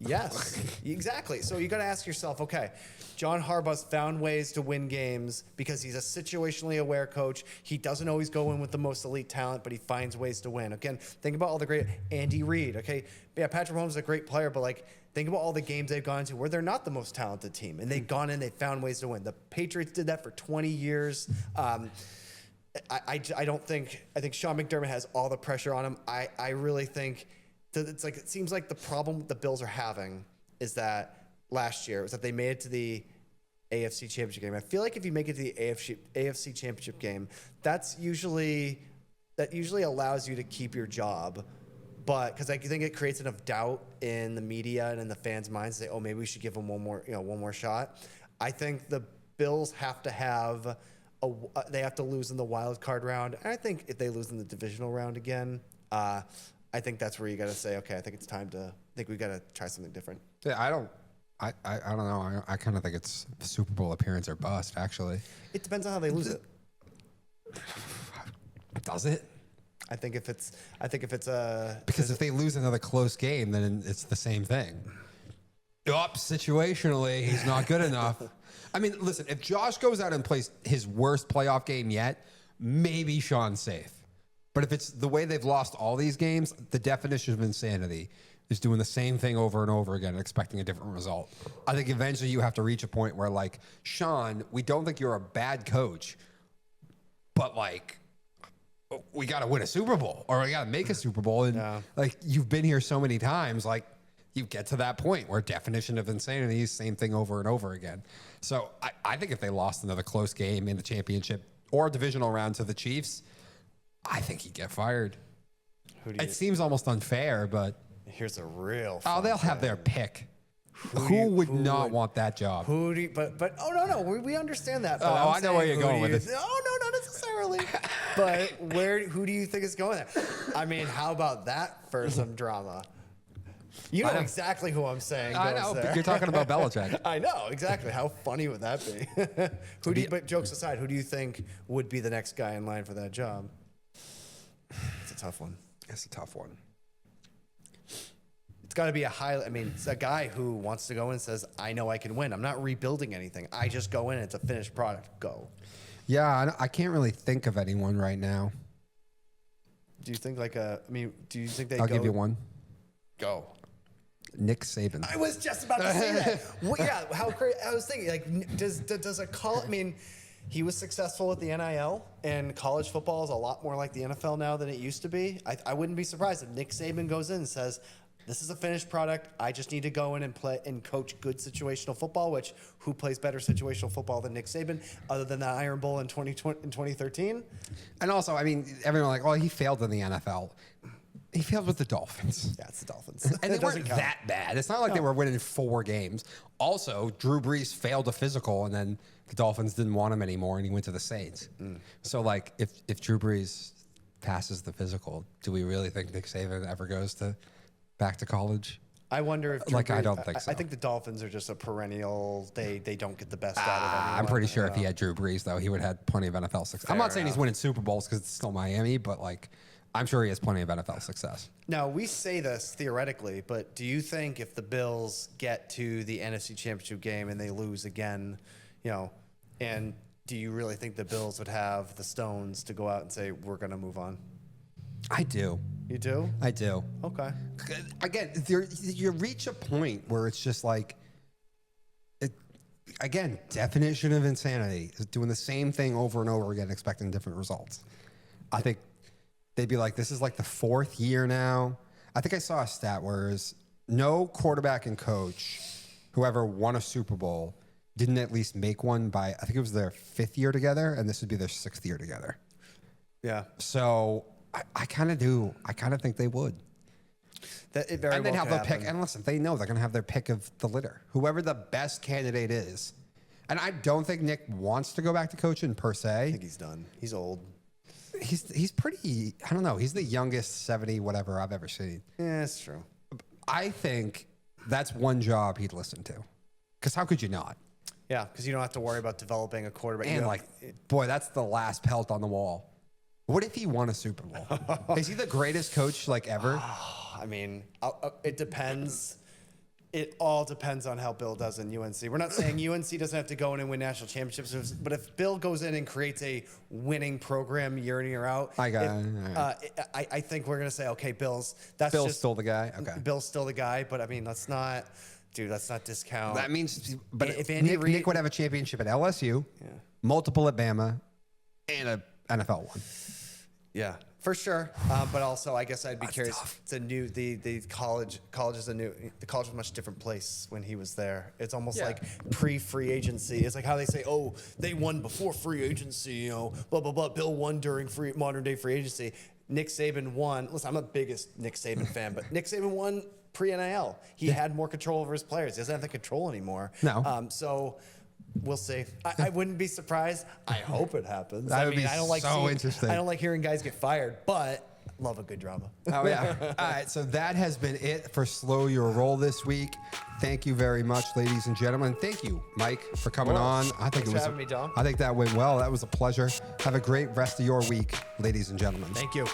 S2: Yes, exactly. So you got to ask yourself, okay, John Harbaugh's found ways to win games because he's a situationally aware coach. He doesn't always go in with the most elite talent, but he finds ways to win. Again, think about all the great Andy Reid. Okay, yeah, Patrick Mahomes is a great player, but like think about all the games they've gone to where they're not the most talented team, and they've gone in, they found ways to win. The Patriots did that for 20 years. I think Sean McDermott has all the pressure on him. I really think. It seems like the problem the Bills are having is that last year was that they made it to the AFC Championship game. I feel like if you make it to the AFC Championship game, that usually allows you to keep your job. But because I think it creates enough doubt in the media and in the fans' minds, say, oh, maybe we should give them one more shot. I think the Bills have to they have to lose in the wild card round. And I think if they lose in the divisional round again, I think that's where you got to say, okay, I think we got to try something different.
S1: Yeah, I don't know. I kind of think it's Super Bowl appearance or bust, actually.
S2: It depends on how they lose it.
S1: Does it?
S2: I think if it's a
S1: because if they lose another close game, then it's the same thing. Situationally, he's not good enough. I mean, listen, if Josh goes out and plays his worst playoff game yet, maybe Sean's safe. But if it's the way they've lost all these games, the definition of insanity is doing the same thing over and over again and expecting a different result. I think eventually you have to reach a point where, like, Sean, we don't think you're a bad coach, but, like, we got to win a Super Bowl or we got to make a Super Bowl. And, like, you've been here so many times, like, you get to that point where definition of insanity is same thing over and over again. So I think if they lost another close game in the championship or divisional round to the Chiefs, I think he'd get fired. It seems almost unfair, but
S2: here's a real.
S1: They'll have their pick. Who would not want that job?
S2: But no, we understand that. But
S1: I know where you're going with this.
S2: No, not necessarily. But who do you think is going there? I mean, how about that for some drama? You know exactly who I'm saying.
S1: I know, but you're talking about Belichick.
S2: I know exactly. How funny would that be? But jokes aside, who do you think would be the next guy in line for that job? It's a tough one.
S1: It's a tough one.
S2: It's got to be it's a guy who wants to go in and says, I know I can win. I'm not rebuilding anything. I just go in and it's a finished product. Go.
S1: Yeah, I can't really think of anyone right now.
S2: Do you think do you think
S1: I'll give you one.
S2: Go.
S1: Nick Saban.
S2: I was just about to say that. How crazy. I was thinking, like, does a college, he was successful at the NIL, and college football is a lot more like the NFL now than it used to be. I wouldn't be surprised if Nick Saban goes in and says, this is a finished product. I just need to go in and play and coach good situational football, which who plays better situational football than Nick Saban other than the Iron Bowl in 2013?
S1: And also, everyone like, he failed in the NFL. He failed with the Dolphins.
S2: Yeah, it's the Dolphins.
S1: And they weren't that bad. It's not like they were winning 4 games. Also, Drew Brees failed a physical, and then the Dolphins didn't want him anymore, and he went to the Saints. So, like, if Drew Brees passes the physical, do we really think Nick Saban ever goes back to college?
S2: I wonder if
S1: Like, I don't think so.
S2: I think the Dolphins are just a perennial. They don't get the best out of anyone.
S1: I'm pretty sure if he had Drew Brees, though, he would have had plenty of NFL success. I'm not saying he's winning Super Bowls because it's still Miami, but like, I'm sure he has plenty of NFL success.
S2: Now, we say this theoretically, but do you think if the Bills get to the NFC Championship game and they lose again, and do you really think the Bills would have the stones to go out and say, we're going to move on?
S1: I do.
S2: You do?
S1: I do.
S2: Okay.
S1: Again, you reach a point where it's just like, again, definition of insanity is doing the same thing over and over again, expecting different results. I think they'd be like, this is like the 4th year now. I think I saw a stat where is no quarterback and coach, whoever won a Super Bowl, didn't at least make one by, I think it was their 5th year together, and this would be their 6th year together.
S2: Yeah.
S1: So I kind of do. I kind of think they would.
S2: That it very
S1: And then
S2: well
S1: have
S2: could
S1: the
S2: happen.
S1: pick. And listen, they know they're going to have their pick of the litter. Whoever the best candidate is. And I don't think Nick wants to go back to coaching per se.
S2: I think he's done. He's old.
S1: He's pretty, I don't know. He's the youngest 70 whatever I've ever seen.
S2: Yeah, that's true.
S1: I think that's one job he'd listen to. Because how could you not?
S2: Yeah, because you don't have to worry about developing a quarterback.
S1: And boy, that's the last pelt on the wall. What if he won a Super Bowl? Is he the greatest coach ever?
S2: I mean, it depends. It all depends on how Bill does in UNC. We're not saying UNC doesn't have to go in and win national championships, but if Bill goes in and creates a winning program year in, year out, I think we're going to say, okay, Bill's
S1: still the guy? Okay.
S2: Bill's still the guy, but I mean, let's not discount.
S1: That means, but
S2: if
S1: Nick would have a championship at LSU, multiple at Bama, and an NFL one.
S2: Yeah, for sure. But also, I guess I'd be curious.
S1: Tough.
S2: It's a new the college is the college is a much different place when he was there. It's almost like pre-free agency. It's like how they say, oh, they won before free agency, blah blah blah. Bill won during modern day free agency. Nick Saban won. Listen, I'm the biggest Nick Saban fan, but Nick Saban won pre-NIL. He had more control over his players. He doesn't have the control anymore.
S1: No.
S2: So we'll see. I wouldn't be surprised. I hope it happens.
S1: That would be
S2: I don't like
S1: so interesting.
S2: I don't like hearing guys get fired, but love a good drama.
S1: Oh, yeah. All right, so that has been it for Slow Your Roll this week. Thank you very much, ladies and gentlemen. Thank you, Mike, for coming on. I think
S2: Thanks for having me, Dom.
S1: I think that went well. That was a pleasure. Have a great rest of your week, ladies and gentlemen.
S2: Thank you.